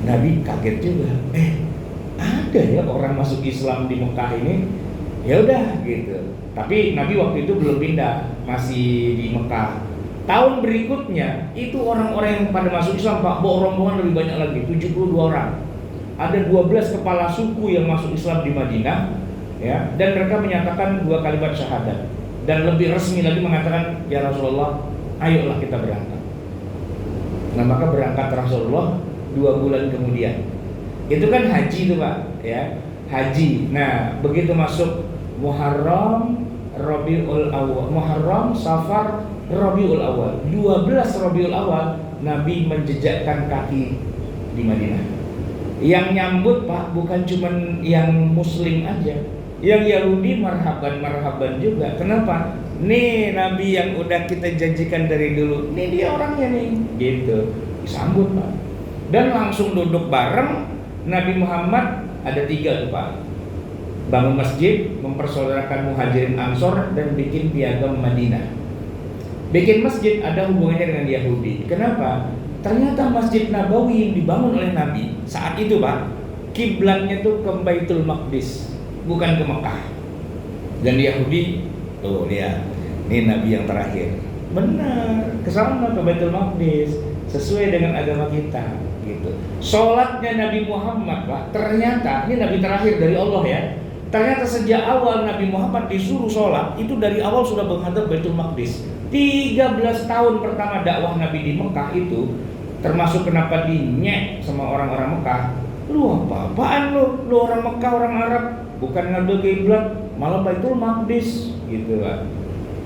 Nabi kaget juga, ada ya orang masuk Islam di Mekah ini. Ya udah gitu. Tapi Nabi waktu itu belum pindah, masih di Mekah. Tahun berikutnya itu orang-orang yang pada masuk Islam Pak, rombongan lebih banyak lagi, 72 orang. Ada 12 kepala suku yang masuk Islam di Madinah, ya, dan mereka menyatakan 2 kalimat syahadat, dan lebih resmi lagi mengatakan, ya Rasulullah, ayolah kita berangkat. Nah maka berangkat Rasulullah 2 bulan kemudian. Itu kan haji itu Pak, ya, haji. Nah begitu masuk Muharram, Rabiul Awal, Muharram, Safar, Rabiul Awal, 12 Rabiul Awal Nabi menjejakkan kaki di Madinah. Yang nyambut Pak bukan cuman yang Muslim aja, yang Yahudi marhaban juga. Kenapa? Nih Nabi yang udah kita janjikan dari dulu, nih dia orangnya nih, gitu. Disambut Pak. Dan langsung duduk bareng. Nabi Muhammad ada 3 tuh Pak. Bangun masjid, mempersaudarakan Muhajirin Ansor, dan bikin piagam Madinah. Bikin masjid ada hubungannya dengan Yahudi. Kenapa? Ternyata Masjid Nabawi yang dibangun oleh Nabi saat itu Pak, kiblatnya tuh ke Baitul Maqdis, bukan ke Mekah. Dan Yahudi, tuh lihat, ini Nabi yang terakhir. Benar, ke sana ke Baitul Maqdis, sesuai dengan agama kita, gitu. Sholatnya Nabi Muhammad Pak, ternyata ini Nabi terakhir dari Allah ya. Ternyata sejak awal Nabi Muhammad disuruh sholat, itu dari awal sudah menghadap Baitul Maqdis. 13 tahun pertama dakwah Nabi di Mekah itu, termasuk kenapa dinyek sama orang-orang Mekah, lu apa-apaan lu orang Mekah, orang Arab, bukan ngambil kiblat, malah Baitul Maqdis, gitu kan.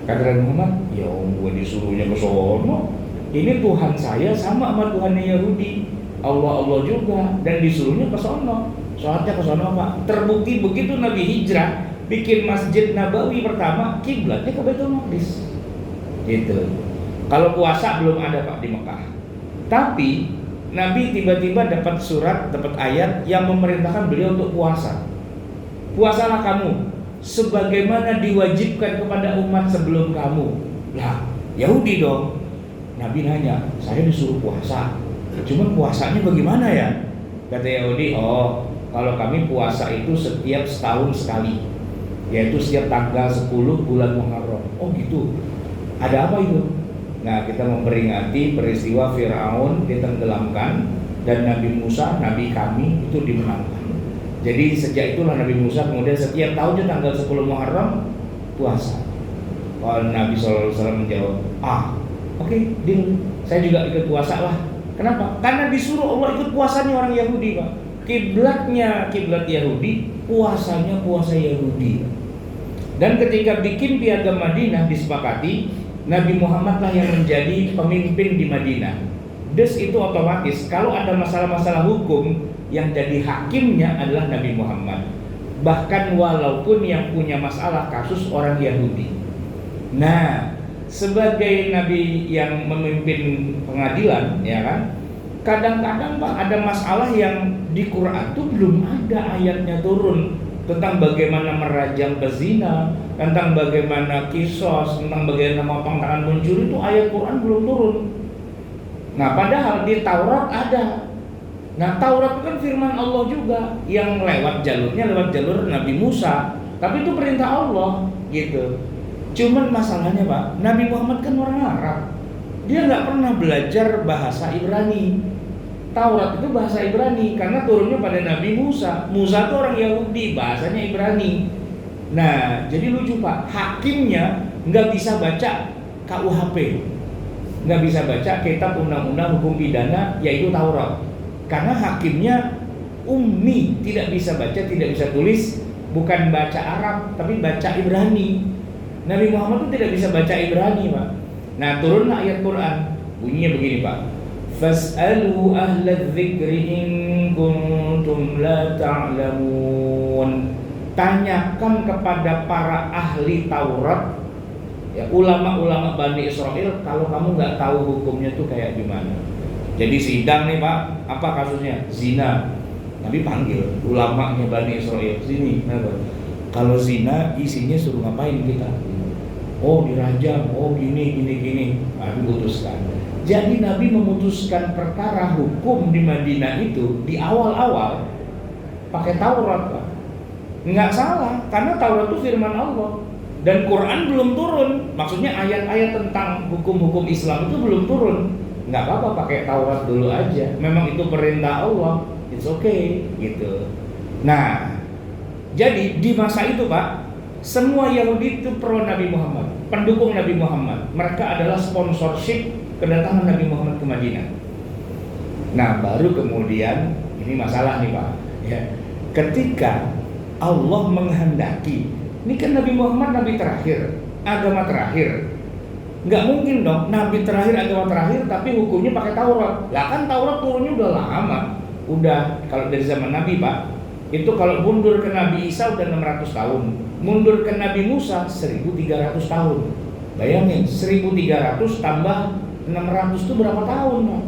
Kata Nabi Muhammad, ya gue disuruhnya ke sono, ini Tuhan saya sama Tuhannya Yahudi, Allah juga, dan disuruhnya ke sono, sholatnya ke sono Pak. Terbukti begitu Nabi hijrah, bikin Masjid Nabawi pertama, kiblatnya ke Baitul Maqdis, gitu. Kalau puasa belum ada Pak di Mekah. Tapi Nabi tiba-tiba dapat surat, dapat ayat yang memerintahkan beliau untuk puasa. Puasalah kamu sebagaimana diwajibkan kepada umat sebelum kamu. Lah, Yahudi dong. Nabi nanya, saya disuruh puasa, cuman puasanya bagaimana ya? Kata Yahudi, oh kalau kami puasa itu setiap setahun sekali, yaitu setiap tanggal 10 bulan Muharram. Oh gitu. Ada apa itu? Nah, kita memperingati peristiwa Fir'aun ditenggelamkan dan Nabi Musa, Nabi kami, itu dimenangkan. Jadi sejak itulah Nabi Musa kemudian setiap tahunnya tanggal 10 Muharram puasa. Kalau Nabi SAW menjawab, oke, deal, saya juga ikut puasa lah. Kenapa? Karena disuruh Allah ikut puasanya orang Yahudi Pak. Kiblatnya kiblat Yahudi, puasanya puasa Yahudi. Dan ketika bikin piagam Madinah disepakati, Nabi Muhammad lah yang menjadi pemimpin di Madinah. Des itu otomatis kalau ada masalah-masalah hukum, yang jadi hakimnya adalah Nabi Muhammad. Bahkan walaupun yang punya masalah kasus orang Yahudi. Nah, sebagai Nabi yang memimpin pengadilan, ya kan, kadang-kadang Pak ada masalah yang di Quran tuh belum ada ayatnya turun, tentang bagaimana merajam pezina, tentang bagaimana kisos, tentang bagaimana memotong tangan pencuri, itu ayat Quran belum turun. Nah padahal di Taurat ada. Nah Taurat itu kan firman Allah juga, yang lewat jalur Nabi Musa, tapi itu perintah Allah, gitu. Cuman masalahnya Pak, Nabi Muhammad kan orang Arab, dia nggak pernah belajar bahasa Ibrani. Taurat itu bahasa Ibrani karena turunnya pada Nabi Musa. Musa itu orang Yahudi, bahasanya Ibrani. Nah, jadi lucu Pak, hakimnya nggak bisa baca KUHP, nggak bisa baca kitab undang-undang hukum pidana yaitu Taurat, karena hakimnya ummi, tidak bisa baca, tidak bisa tulis, bukan baca Arab tapi baca Ibrani. Nabi Muhammad itu tidak bisa baca Ibrani, Pak. Nah, turunlah ayat Quran, bunyinya begini, Pak. Fas'alu ahla dzikri in kuntum la ta'lamun. Tanyakan kepada para ahli Taurat, ya, ulama-ulama Bani Israel, kalau kamu nggak tahu hukumnya tuh kayak gimana. Jadi sidang nih, Pak, apa kasusnya? Zina. Nabi panggil ulamanya Bani Israel, sini. Kalau zina isinya suruh ngapain kita? Oh, dirajam, oh gini. Nabi putuskan. Jadi Nabi memutuskan perkara hukum di Madinah itu di awal-awal pakai Taurat, Pak. Nggak salah, karena Taurat itu firman Allah dan Quran belum turun. Maksudnya ayat-ayat tentang hukum-hukum Islam itu belum turun. Nggak apa-apa pakai Taurat dulu aja. Memang itu perintah Allah, it's okay gitu. Nah, jadi di masa itu, Pak, semua Yahudi itu pro Nabi Muhammad, pendukung Nabi Muhammad. Mereka adalah sponsorship kedatangan Nabi Muhammad ke Madinah. Nah, baru kemudian ini masalah nih, Pak, ya. Ketika Allah menghendaki, ini kan Nabi Muhammad nabi terakhir, agama terakhir. Nggak mungkin dong nabi terakhir, agama terakhir, tapi hukumnya pakai Taurat. Lah kan Taurat turunnya udah lama. Udah, kalau dari zaman Nabi, Pak, itu kalau mundur ke Nabi Isa udah 600 tahun. Mundur ke Nabi Musa 1300 tahun. Bayangin, 1300 tambah 600 itu berapa tahun, Pak?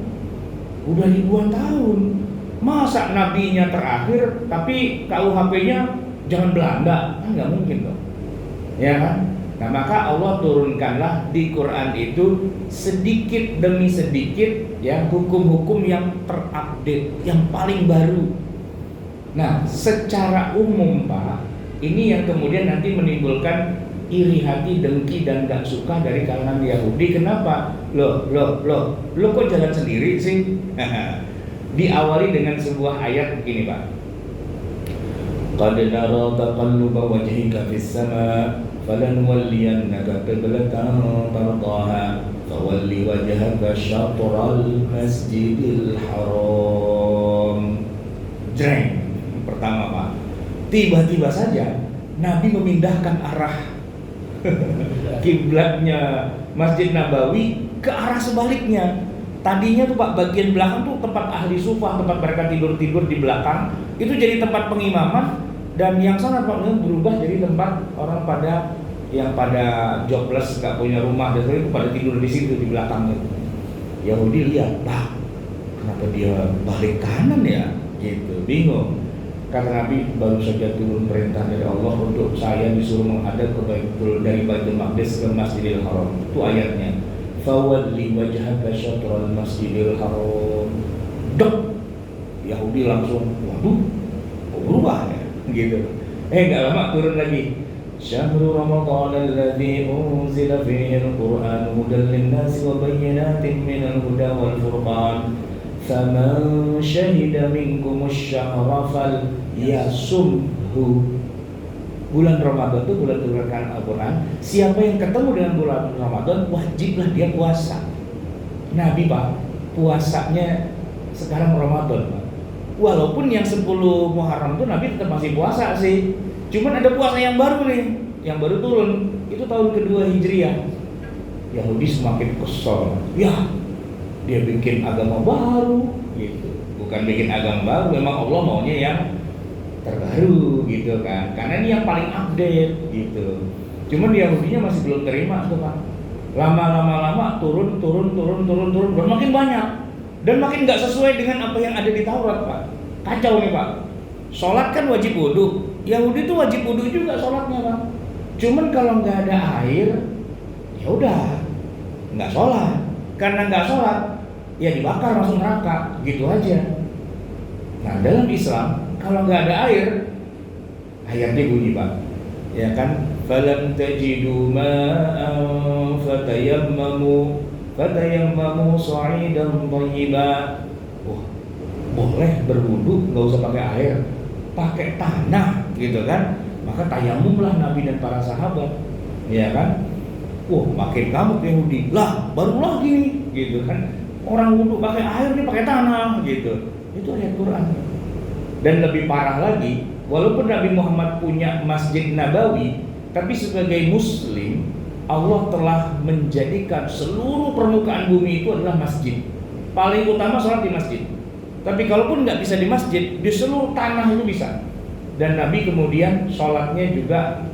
Udah ribuan tahun. Masa nabinya terakhir tapi KUHP-nya jangan Belanda? Kan nggak mungkin dong, ya kan? Nah, maka Allah turunkanlah di Quran itu sedikit demi sedikit, ya, hukum-hukum yang terupdate, yang paling baru. Nah, secara umum, Pak, ini yang kemudian nanti menimbulkan iri hati, dengki, dan gak suka dari kalangan Yahudi. Kenapa? Loh kok jalan sendiri sih? Diawali dengan sebuah ayat begini, Pak. Qad nara taqalluba wajhika fis sama' falanwalliyannaka qiblatan tardaha fawalli wajhaka syatral masjidil haram. Jreng. Pertama, Pak, tiba-tiba saja Nabi memindahkan arah kiblatnya Masjid Nabawi ke arah sebaliknya. Tadinya tuh, Pak, bagian belakang tuh tempat ahli sufah, tempat mereka tidur-tidur di belakang, itu jadi tempat pengimaman, dan yang sana, Pak, berubah jadi tempat orang pada jobless, gak punya rumah, dan itu pada tidur di situ di belakangnya. Yahudi lihat, Pak, kenapa dia balik kanan ya? Gitu, bingung. Kata Nabi, baru saja turun perintah dari Allah untuk saya disuruh menghadap dari Baitul Maqdis ke Masjidil Haram. Itu ayatnya. Fawalli wajhaka syatral Masjidil Haram. Dek, Yahudi langsung, waduh, kok berubah ya? Gitu. Gak lama turun lagi. Syahrul Ramadan alladzi unzila fihi al-Qur'an hudan lin-nasi wa bayyinatin minal huda wal furqan. Faman syahida minkumus syahra falyasumhu. Bulan Ramadan itu bulan turunkan Al-Quran. Siapa yang ketemu dengan bulan Ramadan, wajiblah dia puasa. Nabi, Pak, puasanya sekarang Ramadan, Pak. Walaupun yang 10 Muharram itu Nabi tetap masih puasa sih. Cuman ada puasa yang baru nih, yang baru turun. Itu tahun kedua Hijriah. Yahudi semakin kesal. Ya, dia bikin agama baru gitu. Bukan bikin agama baru, memang Allah maunya yang terbaru gitu kan, karena ini yang paling update gitu. Cuman Yahudinya masih belum terima tuh, Pak. Lama-lama turun, makin banyak dan makin nggak sesuai dengan apa yang ada di Taurat, Pak. Kacau nih, Pak. Sholat kan wajib wudu, Yahudi tuh wajib wudu juga sholatnya, Pak. Cuman kalau nggak ada air, ya udah nggak sholat. Karena nggak sholat, ya dibakar masuk neraka, gitu aja. Nah, dalam Islam kalau nggak ada air, ayatnya bunyi, Pak, ya kan? Falam tajidu ma'an fatayammamu sa'idan thayyiba. Oh, boleh berwudu nggak usah pakai air, pakai tanah gitu kan? Maka tayamumlah Nabi dan para sahabat, ya kan? Wah, makin kamu Yahudi. Lah, baru lagi nih, gitu kan. Orang wudhu pakai air, dia pakai tanah, gitu. Itu ayat Quran. Dan lebih parah lagi, walaupun Nabi Muhammad punya Masjid Nabawi, tapi sebagai Muslim, Allah telah menjadikan seluruh permukaan bumi itu adalah masjid. Paling utama sholat di masjid. Tapi kalaupun nggak bisa di masjid, di seluruh tanah itu bisa. Dan Nabi kemudian sholatnya juga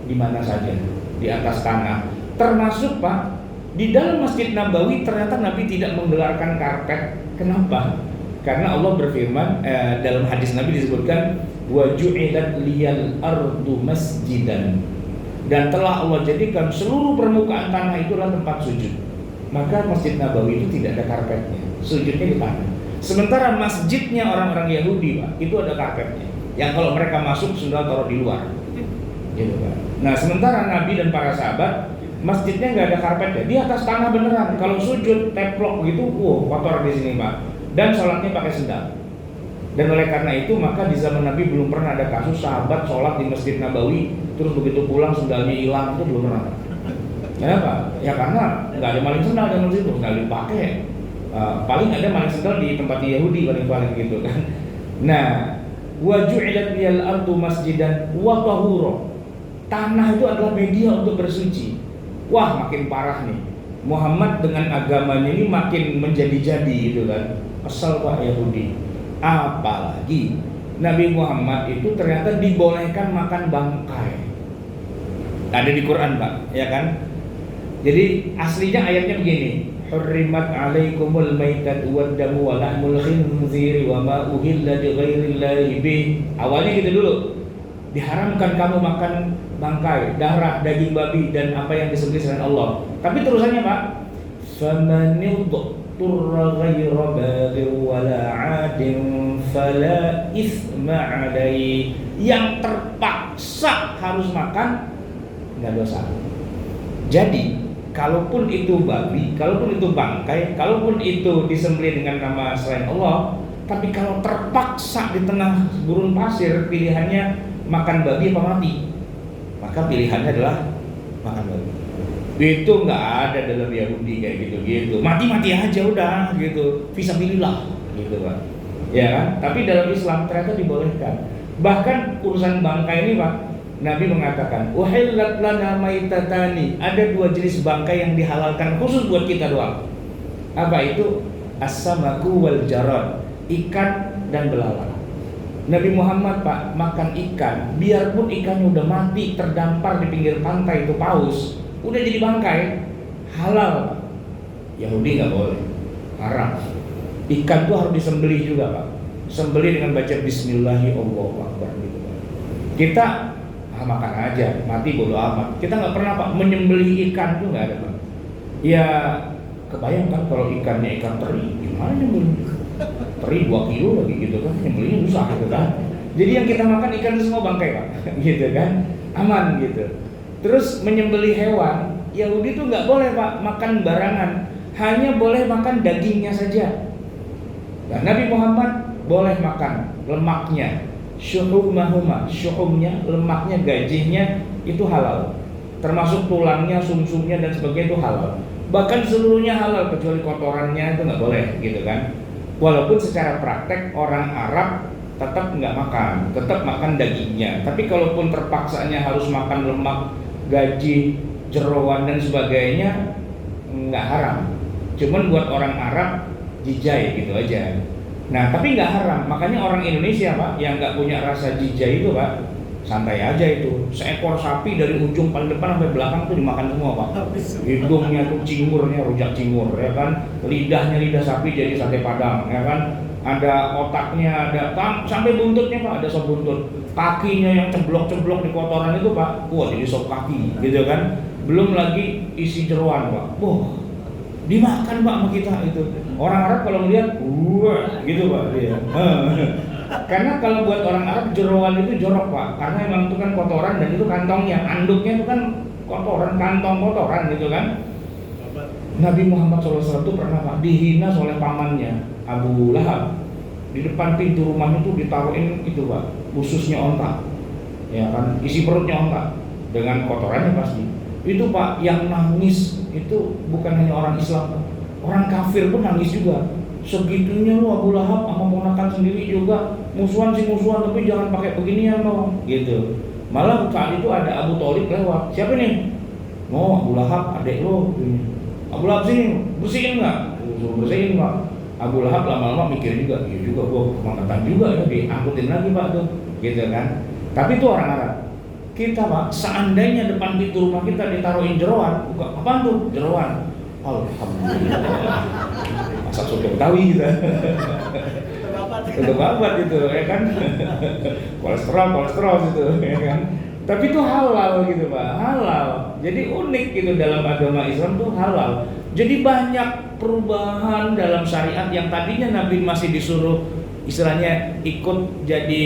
di mana saja, di atas tanah. Termasuk Pak, di dalam Masjid Nabawi ternyata Nabi tidak menggelarkan karpet. Kenapa? Karena Allah berfirman, dalam hadis Nabi disebutkan, wa ju'ilat liyal ardu masjidan, dan telah Allah jadikan seluruh permukaan tanah itu adalah tempat sujud. Maka Masjid Nabawi itu tidak ada karpetnya, sujudnya di tanah. Sementara masjidnya orang-orang Yahudi Pak, itu ada karpetnya, yang kalau mereka masuk sudah taruh di luar, gitu Pak. Nah sementara Nabi dan para sahabat, masjidnya nggak ada karpetnya, di atas tanah beneran. Kalau sujud teplok gitu, kotor di sini Pak. Dan sholatnya pakai sendal. Dan oleh karena itu maka di zaman Nabi belum pernah ada kasus sahabat sholat di Masjid Nabawi terus begitu pulang sendalnya hilang, itu belum pernah. Kenapa? Ya karena nggak ada maling sendal di situ, nggak dipakai. Paling ada maling sendal di tempat Yahudi paling gitu kan. Nah, wa ju'ilat liyal ardu masjidan wa tahura. Tanah itu adalah media untuk bersuci. Wah, makin parah nih. Muhammad dengan agamanya ini makin menjadi-jadi gitu kan. Kesel Pak Yahudi. Apalagi Nabi Muhammad itu ternyata dibolehkan makan bangkai. Ada di Quran Pak, ya kan? Jadi aslinya ayatnya begini. Hurrimat alaikumul maitatu waddamu wa lahmul khinziri wa ma uhilla li ghairillahi bih. Awalnya gitu dulu. Diharamkan kamu makan bangkai, darah, daging babi dan apa yang disembelih selain Allah. Tapi terusannya Pak, famanid turra ghayra baghin wala 'adin fala itsma 'alaihi. Yang terpaksa harus makan enggak dosa. Jadi, kalaupun itu babi, kalaupun itu bangkai, kalaupun itu disembelih dengan nama selain Allah, tapi kalau terpaksa di tengah gurun pasir pilihannya makan babi apa mati, maka pilihannya adalah makan babi. Itu nggak ada dalam Yahudi kayak gitu-gitu. Mati-mati aja udah gitu. Fisabilillah gitu Pak. Ya kan? Tapi dalam Islam ternyata dibolehkan. Bahkan urusan bangkai ini Pak, Nabi mengatakan, "Uhillat lana maitatani." Ada dua jenis bangkai yang dihalalkan khusus buat kita doang. Apa itu? As-samaku wal jarad. Ikan dan belalang. Nabi Muhammad Pak makan ikan, biarpun ikannya udah mati terdampar di pinggir pantai itu paus, udah jadi bangkai, halal. Yahudi nggak boleh, haram. Ikan tuh harus disembelih juga Pak, sembelih dengan baca Bismillahirrahmanirrahim gitu Pak. Kita makan aja, mati bodo amat. Kita nggak pernah Pak menyembelih ikan tuh nggak ada Pak. Ya kebayang kan kalau ikannya ikan teri, gimana nyembelih? Teri 2 kilo lagi gitu kan, nyembelihnya susah gitu kan. Jadi yang kita makan ikan itu semua bangkai Pak, gitu kan, aman gitu. Terus menyembelih hewan, Yahudi tuh nggak boleh Pak makan barangan, hanya boleh makan dagingnya saja. Nah, Nabi Muhammad boleh makan lemaknya, syuhumahuma, syuhumnya, lemaknya, gajinya itu halal, termasuk tulangnya, sumsumnya dan sebagainya itu halal. Bahkan seluruhnya halal kecuali kotorannya itu nggak boleh gitu kan. Walaupun secara praktek orang Arab tetap nggak makan, tetap makan dagingnya. Tapi kalaupun terpaksanya harus makan lemak, gaji, jeroan dan sebagainya, nggak haram. Cuman buat orang Arab jijai gitu aja. Nah tapi nggak haram. Makanya orang Indonesia Pak yang nggak punya rasa jijai itu Pak, santai aja itu. Seekor sapi dari ujung paling depan sampai belakang tuh dimakan semua Pak. Hidungnya tuh cingurnya, rujak cingur ya kan. Lidahnya lidah sapi jadi sate padang ya kan. Ada otaknya, ada sampai buntutnya Pak, ada sop buntut. Kakinya yang ceblok-ceblok di kotoran itu Pak, wah jadi sop kaki gitu kan. Belum lagi isi jeroan Pak. Wah, dimakan Pak sama kita itu. Orang Arab kalau melihat, wah gitu Pak dia. Karena kalau buat orang Arab jeroan itu jorok Pak, karena emang itu kan kotoran dan itu kantongnya, anduknya itu kan kotoran, kantong kotoran gitu kan. Nabi Muhammad SAW itu pernah Pak dihina oleh pamannya Abu Lahab. Di depan pintu rumahnya itu ditaruhin itu Pak, ususnya onta, ya kan, isi perutnya onta dengan kotorannya pasti. Itu Pak, yang nangis itu bukan hanya orang Islam, Pak. Orang kafir pun nangis juga. Segitunya lu Abu Lahab sama ponakan sendiri juga musuhan sih musuhan, tapi jangan pakai beginian dong, gitu. Malah saat itu ada Abu Thalib lewat. Siapa nih? Mau Abu Lahab, adek lo. Abu Lahab sini, bersihin nggak? Suruh bersihin Pak. Abu Lahab lama-lama mikir juga, iya juga gua kemangkatan juga ya, diangkutin lagi Pak tuh, gitu kan. Tapi itu orang Arab. Kita Pak, seandainya depan pintu rumah kita ditaruhin jeroan, buka apaan tuh? Jeroan. Alhamdulillah. Masak soto Betawi gitu. Untuk babat gitu ya kan. kolesterol gitu ya kan. Tapi itu halal gitu Pak, halal. Jadi unik gitu dalam agama Islam tuh halal. Jadi banyak perubahan dalam syariat yang tadinya Nabi masih disuruh istilahnya ikut jadi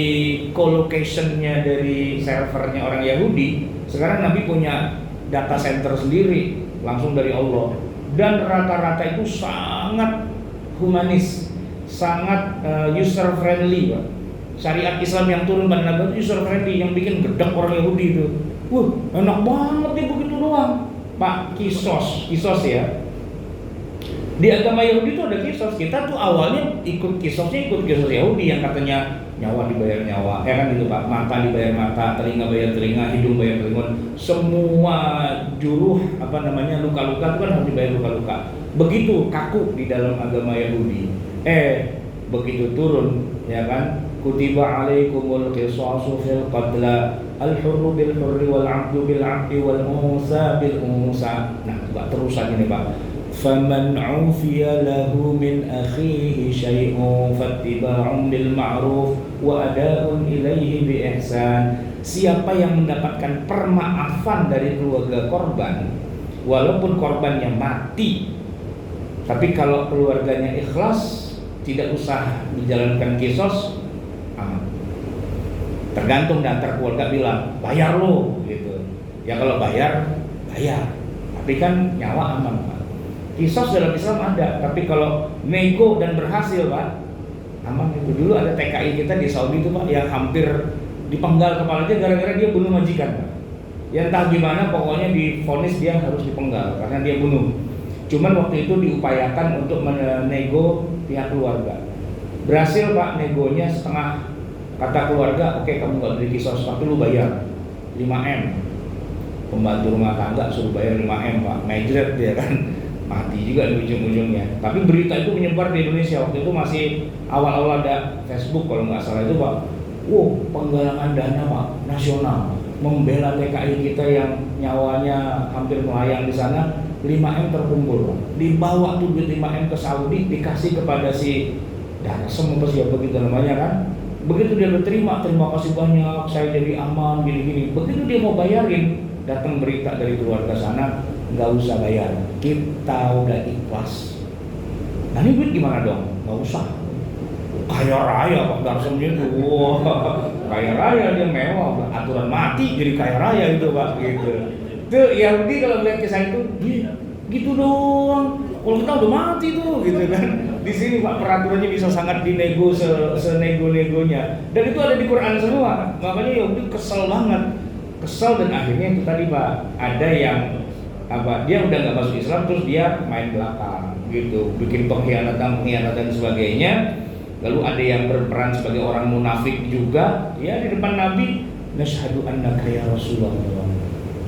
co-location-nya dari servernya orang Yahudi. Sekarang Nabi punya data center sendiri langsung dari Allah, dan rata-rata itu sangat humanis, sangat user friendly Pak. Syariat Islam yang turun pada Nabi itu user friendly, yang bikin gedek orang Yahudi itu. Enak banget nih begitu doang Pak. Kisos ya. Di agama Yahudi itu ada kisos. Kita tuh awalnya ikut kisos Yahudi yang katanya nyawa dibayar nyawa, ya kan gitu Pak. Mata dibayar mata, telinga bayar telinga, hidung bayar telinga. Semua juruh luka-luka itu kan harus dibayar luka-luka. Begitu kaku di dalam agama Yahudi. Begitu turun, ya kan? Kutiba alaikumul qisasu fil qatla, al-hurru bil hurri wal 'abdu bil 'abdi wal unsa bil unsa. Nah, Pak, terusan ini Pak. فَمَنْ عُفِيَ لَهُ مِنْ أَخِيهِ شَيْءٌ فَاتِّبَاعٌ بِالْمَعْرُوفِ وَأَدَاءٌ إِلَيْهِ بِإِحْسَانٍ. Siapa yang mendapatkan permaafan dari keluarga korban, walaupun korbannya mati, tapi kalau keluarganya ikhlas, tidak usah dijalankan kisos, aman. Tergantung antar keluarga bilang, bayar lo gitu. Ya kalau bayar, tapi kan nyawa aman Pak. Kisos dalam Islam ada, tapi kalau nego dan berhasil Pak, aman itu. Dulu ada TKI kita di Saudi itu Pak, yang hampir dipenggal kepalanya gara-gara dia bunuh majikan Pak. Ya entah gimana, pokoknya divonis dia harus dipenggal karena dia bunuh. Cuman waktu itu diupayakan untuk menego pihak keluarga. Berhasil Pak negonya setengah. Kata keluarga, oke kamu gak beli kisos, tapi lu bayar 5M. Pembantu rumah tangga suruh bayar 5M Pak, majret dia kan. Mati juga di ujung-ujungnya. Tapi berita itu menyebar di Indonesia. Waktu itu masih awal-awal ada Facebook kalau nggak salah itu Pak. Penggalangan dana Pak nasional membela TKI kita yang nyawanya hampir melayang di sana. 5M terkumpul Pak. Dibawa tuh duit 5M ke Saudi, dikasih kepada si Darsem apa siapa gitu namanya kan. Begitu dia terima kasih banyak, saya jadi aman gini-gini. Begitu dia mau bayarin, datang berita dari keluarga sana, nggak usah bayar, kita udah ikhlas. Nah ini duit gimana dong? Nggak usah. Kaya raya Pak Darsem itu, kaya raya dia mewah, aturan mati jadi kaya raya itu Pak gitu. Itu Yahudi kalau lihat kisah itu, gitu doang. Kalau kita udah mati tuh gitu kan. Di sini Pak peraturannya bisa sangat dinego senego-negonya. Dan itu ada di Quran semua. Makanya Yahudi kesel banget. Dan akhirnya itu tadi Pak, ada yang dia udah nggak masuk Islam, terus dia main belakang gitu, bikin pengkhianatan dan sebagainya. Lalu ada yang berperan sebagai orang munafik juga, ya di depan Nabi, nasyhadu annaka ya Rasulullah,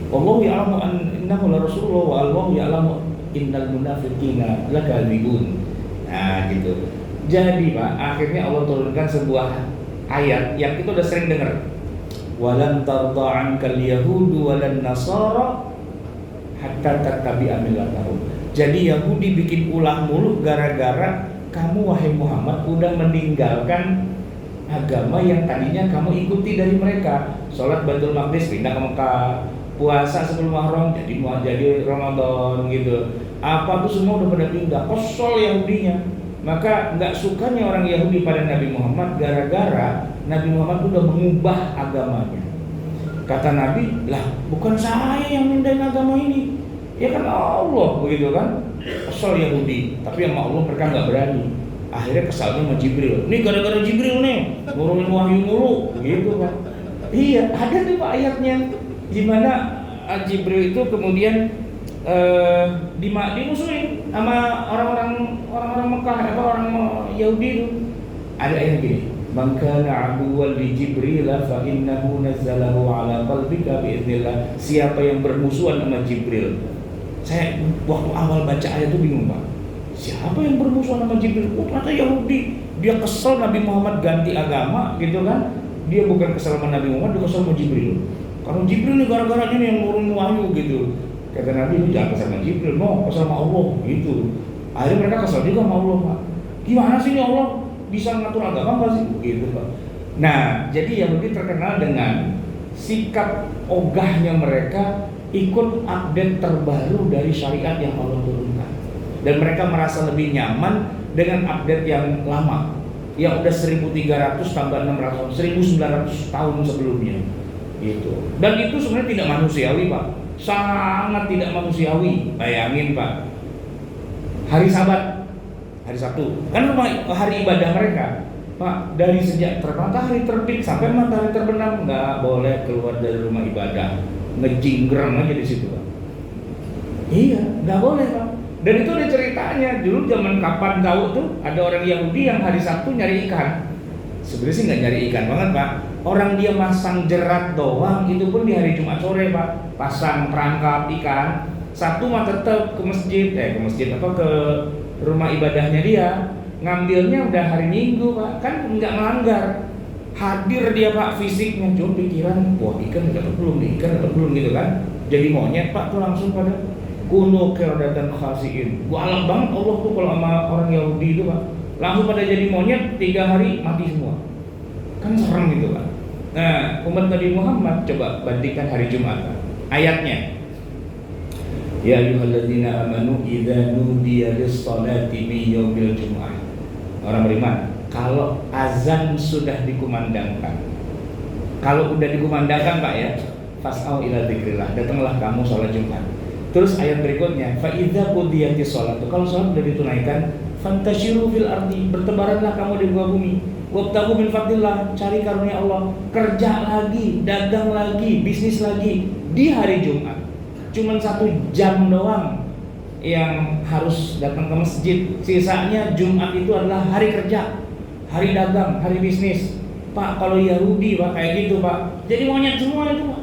wallahu ya'lamu annahu la Rasulullah wa Allahu ya'lamu innal munafiqina lakadzibun. Nah gitu. Jadi Pak, akhirnya Allah turunkan sebuah ayat yang kita udah sering dengar, walan tarda 'ankal yahudu walan nasara hatta tattabi'a millatahum. Jadi Yahudi bikin ulah mulu gara-gara kamu wahai Muhammad udah meninggalkan agama yang tadinya kamu ikuti dari mereka. Salat Baitul Maqdis pindah ke Mekah, puasa sebelum Muharram jadi Ramadan gitu. Apa tuh semua udah pada pindah. Kesel Yahudinya. Maka nggak sukanya orang Yahudi pada Nabi Muhammad gara-gara Nabi Muhammad udah mengubah agamanya. Kata Nabi, lah bukan saya yang mindahin agama ini, ya kan Allah begitu kan. Kesel Yahudi, tapi sama Allah mereka nggak berani. Akhirnya kesalnya sama Jibril. Nih gara-gara Jibril nih nurunin wahyu mulu, gitu kan. Iya, ada tuh Pak ayatnya, gimana Jibril itu kemudian dimusuhin sama orang-orang Mekah atau orang Yahudi itu. Ada ayat gini, "Man kana aduwwan li Jibril fa innahu nazzalahu ala qalbika biidznillah." Siapa yang bermusuhan sama Jibril? Saya waktu awal baca ayat itu bingung, Pak. Siapa yang bermusuhan sama Jibril? Oh, ternyata Yahudi. Dia kesel Nabi Muhammad ganti agama gitu kan. Dia bukan kesel sama Nabi Muhammad, dia kesel sama Jibril. Kalau Jibril nih gara-gara ini yang nurun wahyu gitu. Kata Nabi, lu jangan kesel sama Jibril, no, kesel sama Allah gitu. Akhirnya mereka kesel juga sama Allah, Pak. Gimana sih ini Allah bisa ngatur agama nggak sih? Gitu, Pak. Nah, jadi Yahudi terkenal dengan sikap ogahnya mereka ikut update terbaru dari syariat yang Allah turunkan. Dan mereka merasa lebih nyaman dengan update yang lama, yang udah 1300 tambah 600, 1900 tahun sebelumnya gitu. Dan itu sebenarnya tidak manusiawi, Pak. Sangat tidak manusiawi. Bayangin, Pak, hari Sabat, hari Sabtu kan hari ibadah mereka, Pak. Dari sejak matahari terbit sampai matahari terbenam nggak boleh keluar dari rumah ibadah, ngejinggreng aja di situ, Pak. Iya, nggak boleh, Pak. Dan itu ada ceritanya. Dulu zaman kapan tahu tuh, ada orang Yahudi yang hari Sabtu nyari ikan. Sebenarnya sih nggak nyari ikan banget, Pak. Orang dia masang jerat doang, itu pun di hari Jumat sore, Pak. Pasang perangkap ikan. Sabtu mah tetap ke masjid, ke rumah ibadahnya dia. Ngambilnya udah hari Minggu, Pak. Kan nggak melanggar. Hadir dia, Pak, fisiknya. Cuma pikiran, wah ikan dapat belum gitu kan. Jadi monyet, Pak, tuh langsung pada kuno kerodatan khasiin. Galak banget Allah tuh kalau sama orang Yahudi itu, Pak. Langsung pada jadi monyet, 3 hari mati semua. Kan serem gitu, Pak. Nah, umat Nabi Muhammad coba bandingkan hari Jumat, Pak. Ayatnya, ya ayyuhalladzina amanu idza nudiya lis-shalati min yaumil jumu'ah. Orang beriman, kalau azan sudah dikumandangkan. Kalau udah dikumandangkan, Pak, ya, fas'au ila dzikrillah, datanglah kamu sholat Jumat. Terus ayat berikutnya, fa idza qudiyatis shalah. Kalau salat sudah ditunaikan, fantashiru fil ardi, bertebaranlah kamu di muka bumi. Wabtaghu min fadlillah, cari karunia Allah. Kerja lagi, dagang lagi, bisnis lagi di hari Jumat. Cuman 1 jam doang yang harus datang ke masjid. Sisanya Jumat itu adalah hari kerja, hari dagang, hari bisnis. Pak, kalau Yahudi, Pak, kayak gitu, Pak. Jadi monyet semua itu, Pak.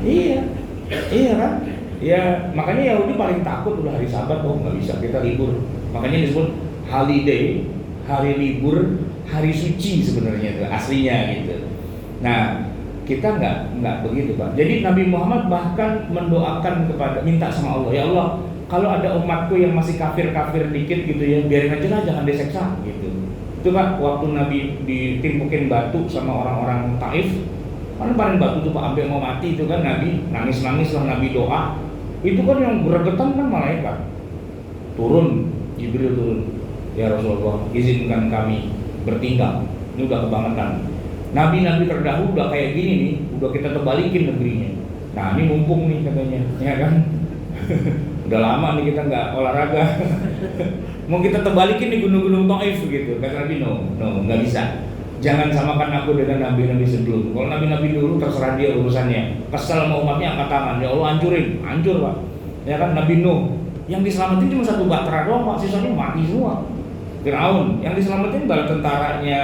Iya kan? Ya, makanya Yahudi paling takut udah hari Sabat, oh nggak bisa, kita libur. Makanya disebut holiday, hari libur, hari suci sebenarnya itu aslinya gitu. Nah, kita nggak begitu, Pak. Jadi Nabi Muhammad bahkan mendoakan minta sama Allah, ya Allah, kalau ada umatku yang masih kafir dikit gitu ya, biarin aja lah, jangan diseksa gitu. Itu, Pak, waktu Nabi ditimpukin batu sama orang-orang Taif, kan paling batu tuh, Pak, sampai mau mati itu kan, Nabi nangis lah, Nabi doa. Itu kan yang gregetan kan malaikat. Jibril turun. Ya Rasulullah, izinkan kami bertinggal. Ini udah kebangetan. Nabi-nabi terdahulu udah kayak gini nih, udah kita terbalikin negerinya. Nah, ini mumpung nih katanya, ya kan? Udah lama nih kita nggak olahraga. Mau kita terbalikin di gunung-gunung Taif gitu. Kata Nabi, no, nggak bisa. Jangan samakan aku dengan nabi-nabi sebelum. Kalau nabi-nabi dulu terserah dia urusannya. Kesel sama umatnya angkat tangan, ya Allah hancur, Pak. Ya kan, Nabi Nuh yang diselamatin cuma 1 bahtera doang, Pak. Sisanya mati semua. Firaun yang diselamatin bala tentaranya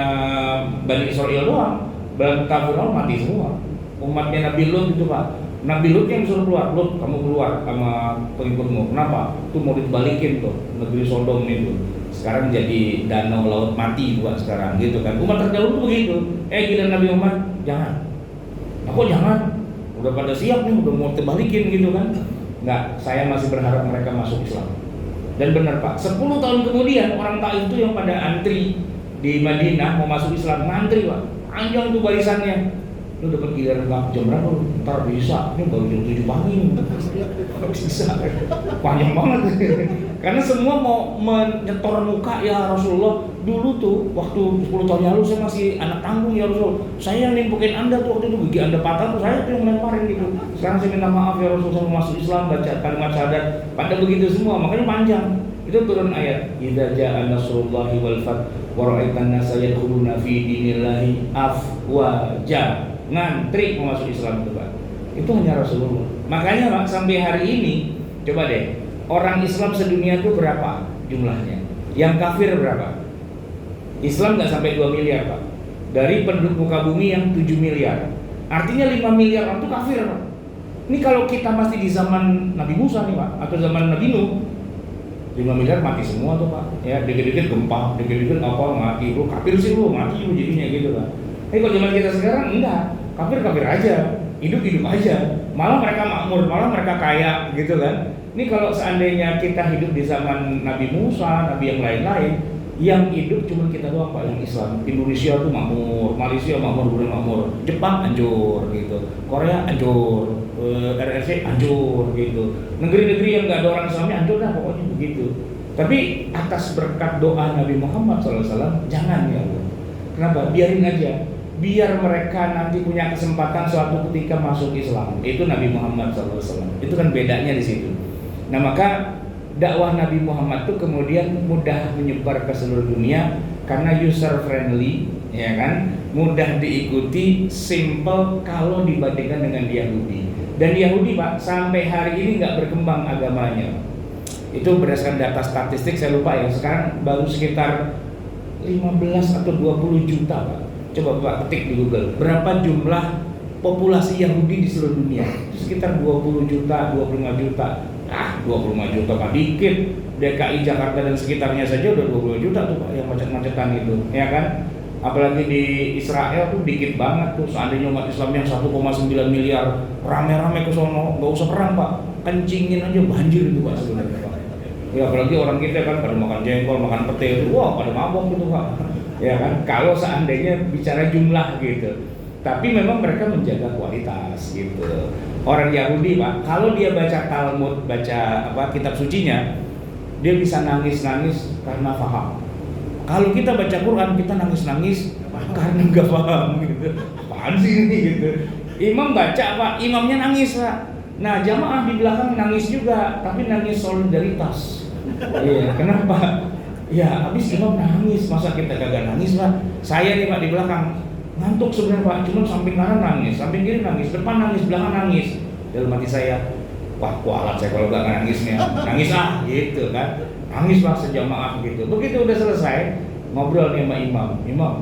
Bani Israel doang. Bala tentara Firaun mati semua. Umatnya Nabi Lut itu, Pak. Nabi Lut yang suruh keluar, Lut kamu keluar sama pengikutmu. Kenapa? Itu mau dibalikin tuh negeri Sodom itu. Sekarang jadi danau laut mati buat sekarang gitu kan. Umat terdahulu begitu. Gila Nabi Muhammad, jangan. Aku jangan. Udah pada siap nih, udah mau terbalikin gitu kan. Enggak, saya masih berharap mereka masuk Islam. Dan benar, Pak, 10 tahun kemudian orang Taif itu yang pada antri di Madinah mau masuk Islam, ngantri, Pak. Panjang tuh barisannya. Lu dapat giliran jam berapa lu? Ntar bisa. Ini baru jam 7 pagi. Bisa. Panjang banget. Karena semua mau menyetor muka, ya Rasulullah. Dulu tuh waktu 10 tahun lalu saya masih anak tanggung, ya Rasul. Saya yang nimpukin Anda tuh waktu itu, gigi Anda patah tuh saya tuh yang melemparin gitu. Sekarang saya minta maaf ya Rasul, saya mau masuk Islam, baca kalimat syahadat. Pada begitu semua, makanya panjang. Itu turun ayat, idza jaa nasrullahi wal fath wa ra'aitan nasa yadkhuluna fi dinillahi afwaja. Ngantri mau masuk Islam itu, Pak. Itu hanya Rasulullah. Makanya Pak, sampai hari ini coba deh, orang Islam sedunia itu berapa jumlahnya? Yang kafir berapa? Islam nggak sampai 2 miliar Pak. Dari penduduk muka bumi yang 7 miliar. Artinya 5 miliar orang itu kafir Pak. Ini kalau kita masih di zaman Nabi Musa nih Pak, atau zaman Nabi Nuh, 5 miliar mati semua tuh Pak. Ya, dikit-dikit gempa, dikit-dikit apa mati. Lu kafir sih lu, mati lu jadinya gitu Pak. Tapi kalau zaman kita sekarang enggak, kafir aja, hidup aja. Malah mereka makmur, malah mereka kaya gitu kan. Ini kalau seandainya kita hidup di zaman Nabi Musa, Nabi yang lain-lain, yang hidup cuma kita doang Pak yang Islam. Indonesia tuh makmur, Malaysia makmur, Brunei makmur, Jepang hancur gitu, Korea hancur, RRC hancur gitu. Negeri-negeri yang nggak ada orang Islamnya hancur dah pokoknya begitu. Tapi atas berkat doa Nabi Muhammad SAW, jangan ya Allah. Kenapa? Biarin aja. Biar mereka nanti punya kesempatan suatu ketika masuk Islam. Itu Nabi Muhammad SAW. Itu kan bedanya di situ. Nah maka dakwah Nabi Muhammad itu kemudian mudah menyebar ke seluruh dunia karena user friendly, ya kan, mudah diikuti, simple kalau dibandingkan dengan Yahudi. Dan Yahudi Pak sampai hari ini nggak berkembang agamanya. Itu berdasarkan data statistik, saya lupa ya, sekarang baru sekitar 15 atau 20 juta Pak. Coba Pak ketik di Google, berapa jumlah populasi Yahudi di seluruh dunia? Sekitar 20 juta, 25 juta. 25 juta Pak dikit. DKI Jakarta dan sekitarnya saja udah 20 juta tuh Pak yang macet-macetan itu, ya kan? Apalagi di Israel tuh dikit banget tuh. Seandainya umat Islam yang 1,9 miliar rame-rame ke sono, nggak usah perang Pak, kencingin aja banjir itu Pak sebenarnya Pak. Ya apalagi orang kita kan pada makan jengkol, makan pete itu, wah pada mabok gitu Pak. Ya kan? Kalau seandainya bicara jumlah gitu. Tapi memang mereka menjaga kualitas gitu. Orang Yahudi Pak, kalau dia baca Talmud, baca kitab sucinya, dia bisa nangis-nangis karena paham. Kalau kita baca Quran, kita nangis-nangis karena nggak paham gitu. Apaan sih ini gitu. Imam baca Pak, imamnya nangis Pak. Nah jamaah di belakang nangis juga, tapi nangis solidaritas. Iya, kenapa? Ya habis imam nangis, masa kita kagak nangis Pak? Saya nih Pak di belakang ngantuk sebenarnya Pak, cuma samping kanan nangis, samping kiri nangis, depan nangis, belakang nangis. Dalam hati saya, wah kualat saya kalau gak nangisnya, nangis gitu kan, nangis Pak sejamaah gitu. Begitu udah selesai, ngobrol nih sama imam,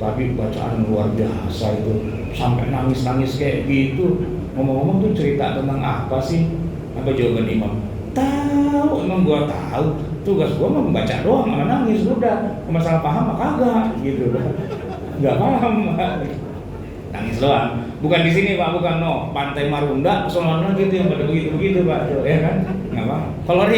tapi bacaan luar biasa itu, sampai nangis-nangis kayak gitu. Ngomong-ngomong tuh cerita tentang apa sih? Apa jawaban imam? Tahu, emang gua tahu. Tugas gua mau membaca doang, mana nangis udah. Masalah paham mah kagak gitu. Nggak paham Pak. Nangis doang. Bukan di sini Pak, bukan Pantai Marunda, soalnya gitu yang pada begitu Pak, ya kan? Nggak paham. Kalau orang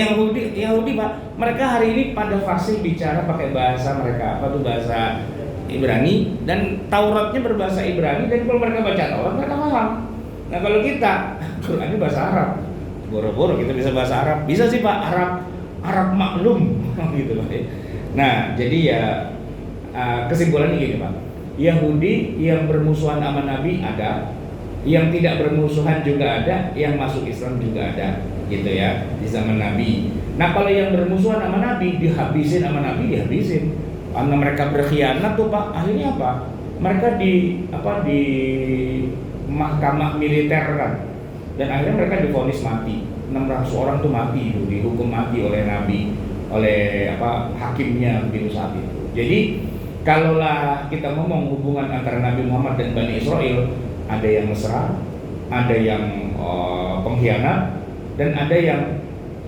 Yahudi Pak, mereka hari ini pada fasih bicara pakai bahasa mereka, apa tuh bahasa Ibrani, dan Tauratnya berbahasa Ibrani, dan kalau mereka baca Taurat mereka paham. Nah kalau kita, Qurannya bahasa Arab, boro-boro kita bisa bahasa Arab, bisa sih Pak, Arab maklum, gitu Pak. Nah jadi ya kesimpulannya gini Pak, Yahudi yang bermusuhan sama Nabi ada, yang tidak bermusuhan juga ada, yang masuk Islam juga ada, gitu ya, di zaman Nabi. Nah kalau yang bermusuhan sama Nabi dihabisin sama Nabi, dihabisin. Karena mereka berkhianat tuh Pak, akhirnya apa? Mereka di mahkamah militer kan, dan akhirnya mereka divonis mati. 600 orang tuh mati itu, dihukum mati oleh Nabi, oleh hakimnya begitu saat itu. Jadi kalaulah kita ngomong hubungan antara Nabi Muhammad dan Bani Israel, ada yang mesra, ada yang pengkhianat, dan ada yang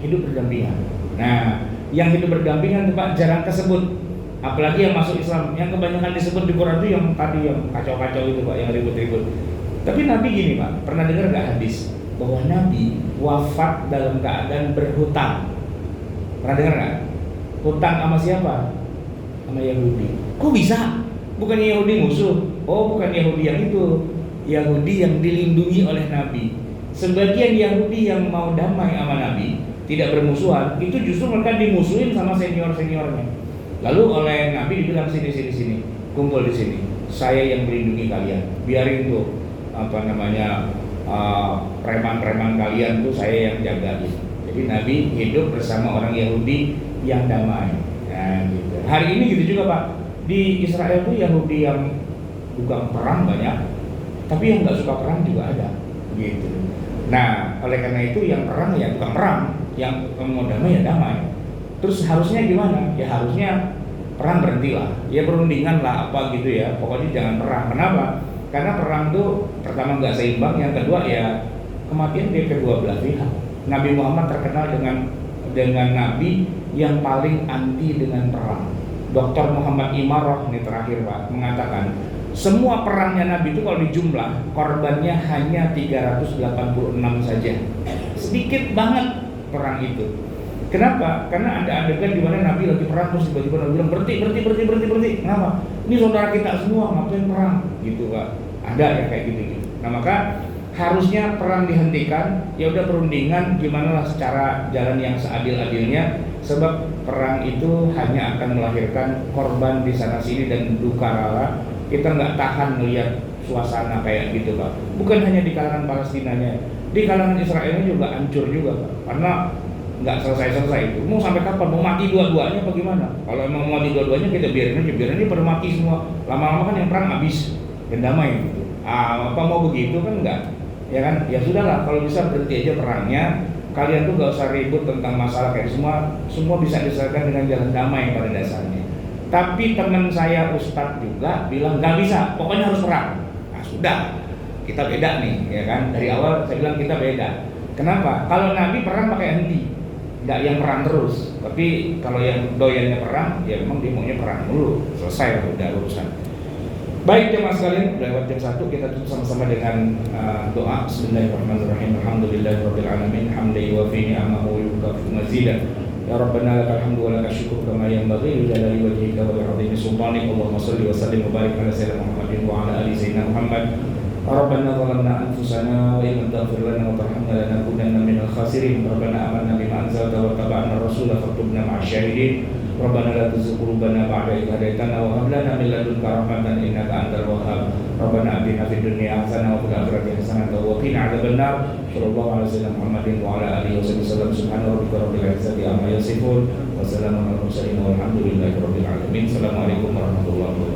hidup berdampingan. Nah, yang hidup berdampingan itu Pak jarang tersebut, apalagi yang masuk Islam. Yang kebanyakan disebut di Quran itu yang tadi yang kacau-kacau itu Pak, yang ribut-ribut. Tapi Nabi gini Pak, pernah dengar gak hadis bahwa Nabi wafat dalam keadaan berhutang? Pernah dengar gak? Hutang sama siapa? Sama Yahudi. Kok bisa? Bukan Yahudi musuh. Oh bukan Yahudi yang itu, Yahudi yang dilindungi oleh Nabi. Sebagian Yahudi yang mau damai sama Nabi, tidak bermusuhan, itu justru mereka dimusuhin sama senior-seniornya. Lalu oleh Nabi dibilang sini, kumpul di sini. Saya yang melindungi kalian. Biarin tuh preman-preman kalian tuh saya yang jaga gitu. Jadi Nabi hidup bersama orang Yahudi yang damai. Nah, gitu. Hari ini gitu juga Pak. Di Israel tuh Yahudi yang bukan perang banyak, tapi yang nggak suka perang juga ada. Gitu. Nah, oleh karena itu yang perang ya bukan perang, yang mau damai ya damai. Terus harusnya gimana? Ya harusnya perang berhentilah, ya perundingan lah apa gitu ya. Pokoknya jangan perang. Kenapa? Karena perang tuh pertama nggak seimbang, yang kedua ya kematian di kedua belah pihak. Nabi Muhammad terkenal dengan nabi yang paling anti dengan perang. Dr. Muhammad Imarah ini terakhir Pak mengatakan semua perangnya Nabi itu kalau dijumlah korbannya hanya 386 saja. Sedikit banget perang itu. Kenapa? Karena ada adegan di mana Nabi lagi perang terus tiba-tiba Nabi bilang berhenti. Kenapa? Ini saudara kita semua ngapain perang? Gitu Pak. Ada ya kayak gitu. Nah maka harusnya perang dihentikan. Ya udah perundingan gimana lah secara jalan yang seadil-adilnya. Sebab perang itu hanya akan melahirkan korban di sana sini dan duka rala. Kita nggak tahan melihat suasana kayak gitu Pak. Bukan hanya di kalangan Palestinanya, di kalangan Israelnya juga hancur juga Pak. Karena nggak selesai itu. Mau sampai kapan? Mau mati dua-duanya apa gimana? Kalau emang mau mati dua-duanya kita biarin aja pada mati semua. Lama-lama kan yang perang habis dan damai gitu. Apa mau begitu kan enggak? Ya kan? Ya sudahlah kalau bisa berhenti aja perangnya. Kalian tuh gak usah ribut tentang masalah kayak semua bisa diselesaikan dengan jalan damai pada dasarnya. Tapi teman saya Ustadz juga bilang nggak bisa, pokoknya harus perang. Nah sudah, kita beda nih, ya kan? Dari awal saya bilang kita beda. Kenapa? Kalau Nabi perang pakai henti, nggak yang perang terus. Tapi kalau yang doyannya perang, ya memang dia maunya perang dulu, selesai udah urusan. Baik jemaah sekalian, udah lewat jam 1, kita tutup sama-sama dengan doa. Bismillahirrahmanirrahim. Alhamdulillahirabbil alamin, hamdan yuwafi ni'amahu wa yukafi mazidah. Ya Rabbana lakal hamdu wa lakal syukru kama yanbaghi li jalali wajhika wa li 'azimi sultanik. Allahumma shalli wa sallim wa barik ala sayyidina Muhammadin wa ala ali sayyidina Muhammad. Rabbana zalamna anfusana wa in lam taghfir lana wa tarhamna lanakunanna minal khasirin. Rabbana amanna bima anzalta wa taba'na ar-rasula faktubna ma'asy syahidin. Rabbana la tuzigh qulubana ba'da idh hadaytana wa hab lana min ladunka rahmatan innaka antal wahhab. Rabbana atina fid dunya hasanah wa fil akhirati hasanah wa qina adzabannar. Sallallahu alaihi wasallam Muhammadin wa ala alihi wasallam. Subhana rabbika rabbil izzati amma yasifun wa salamun alal mursalin walhamdulillahi rabbil alamin. Assalamualaikum warahmatullahi wabarakatuh.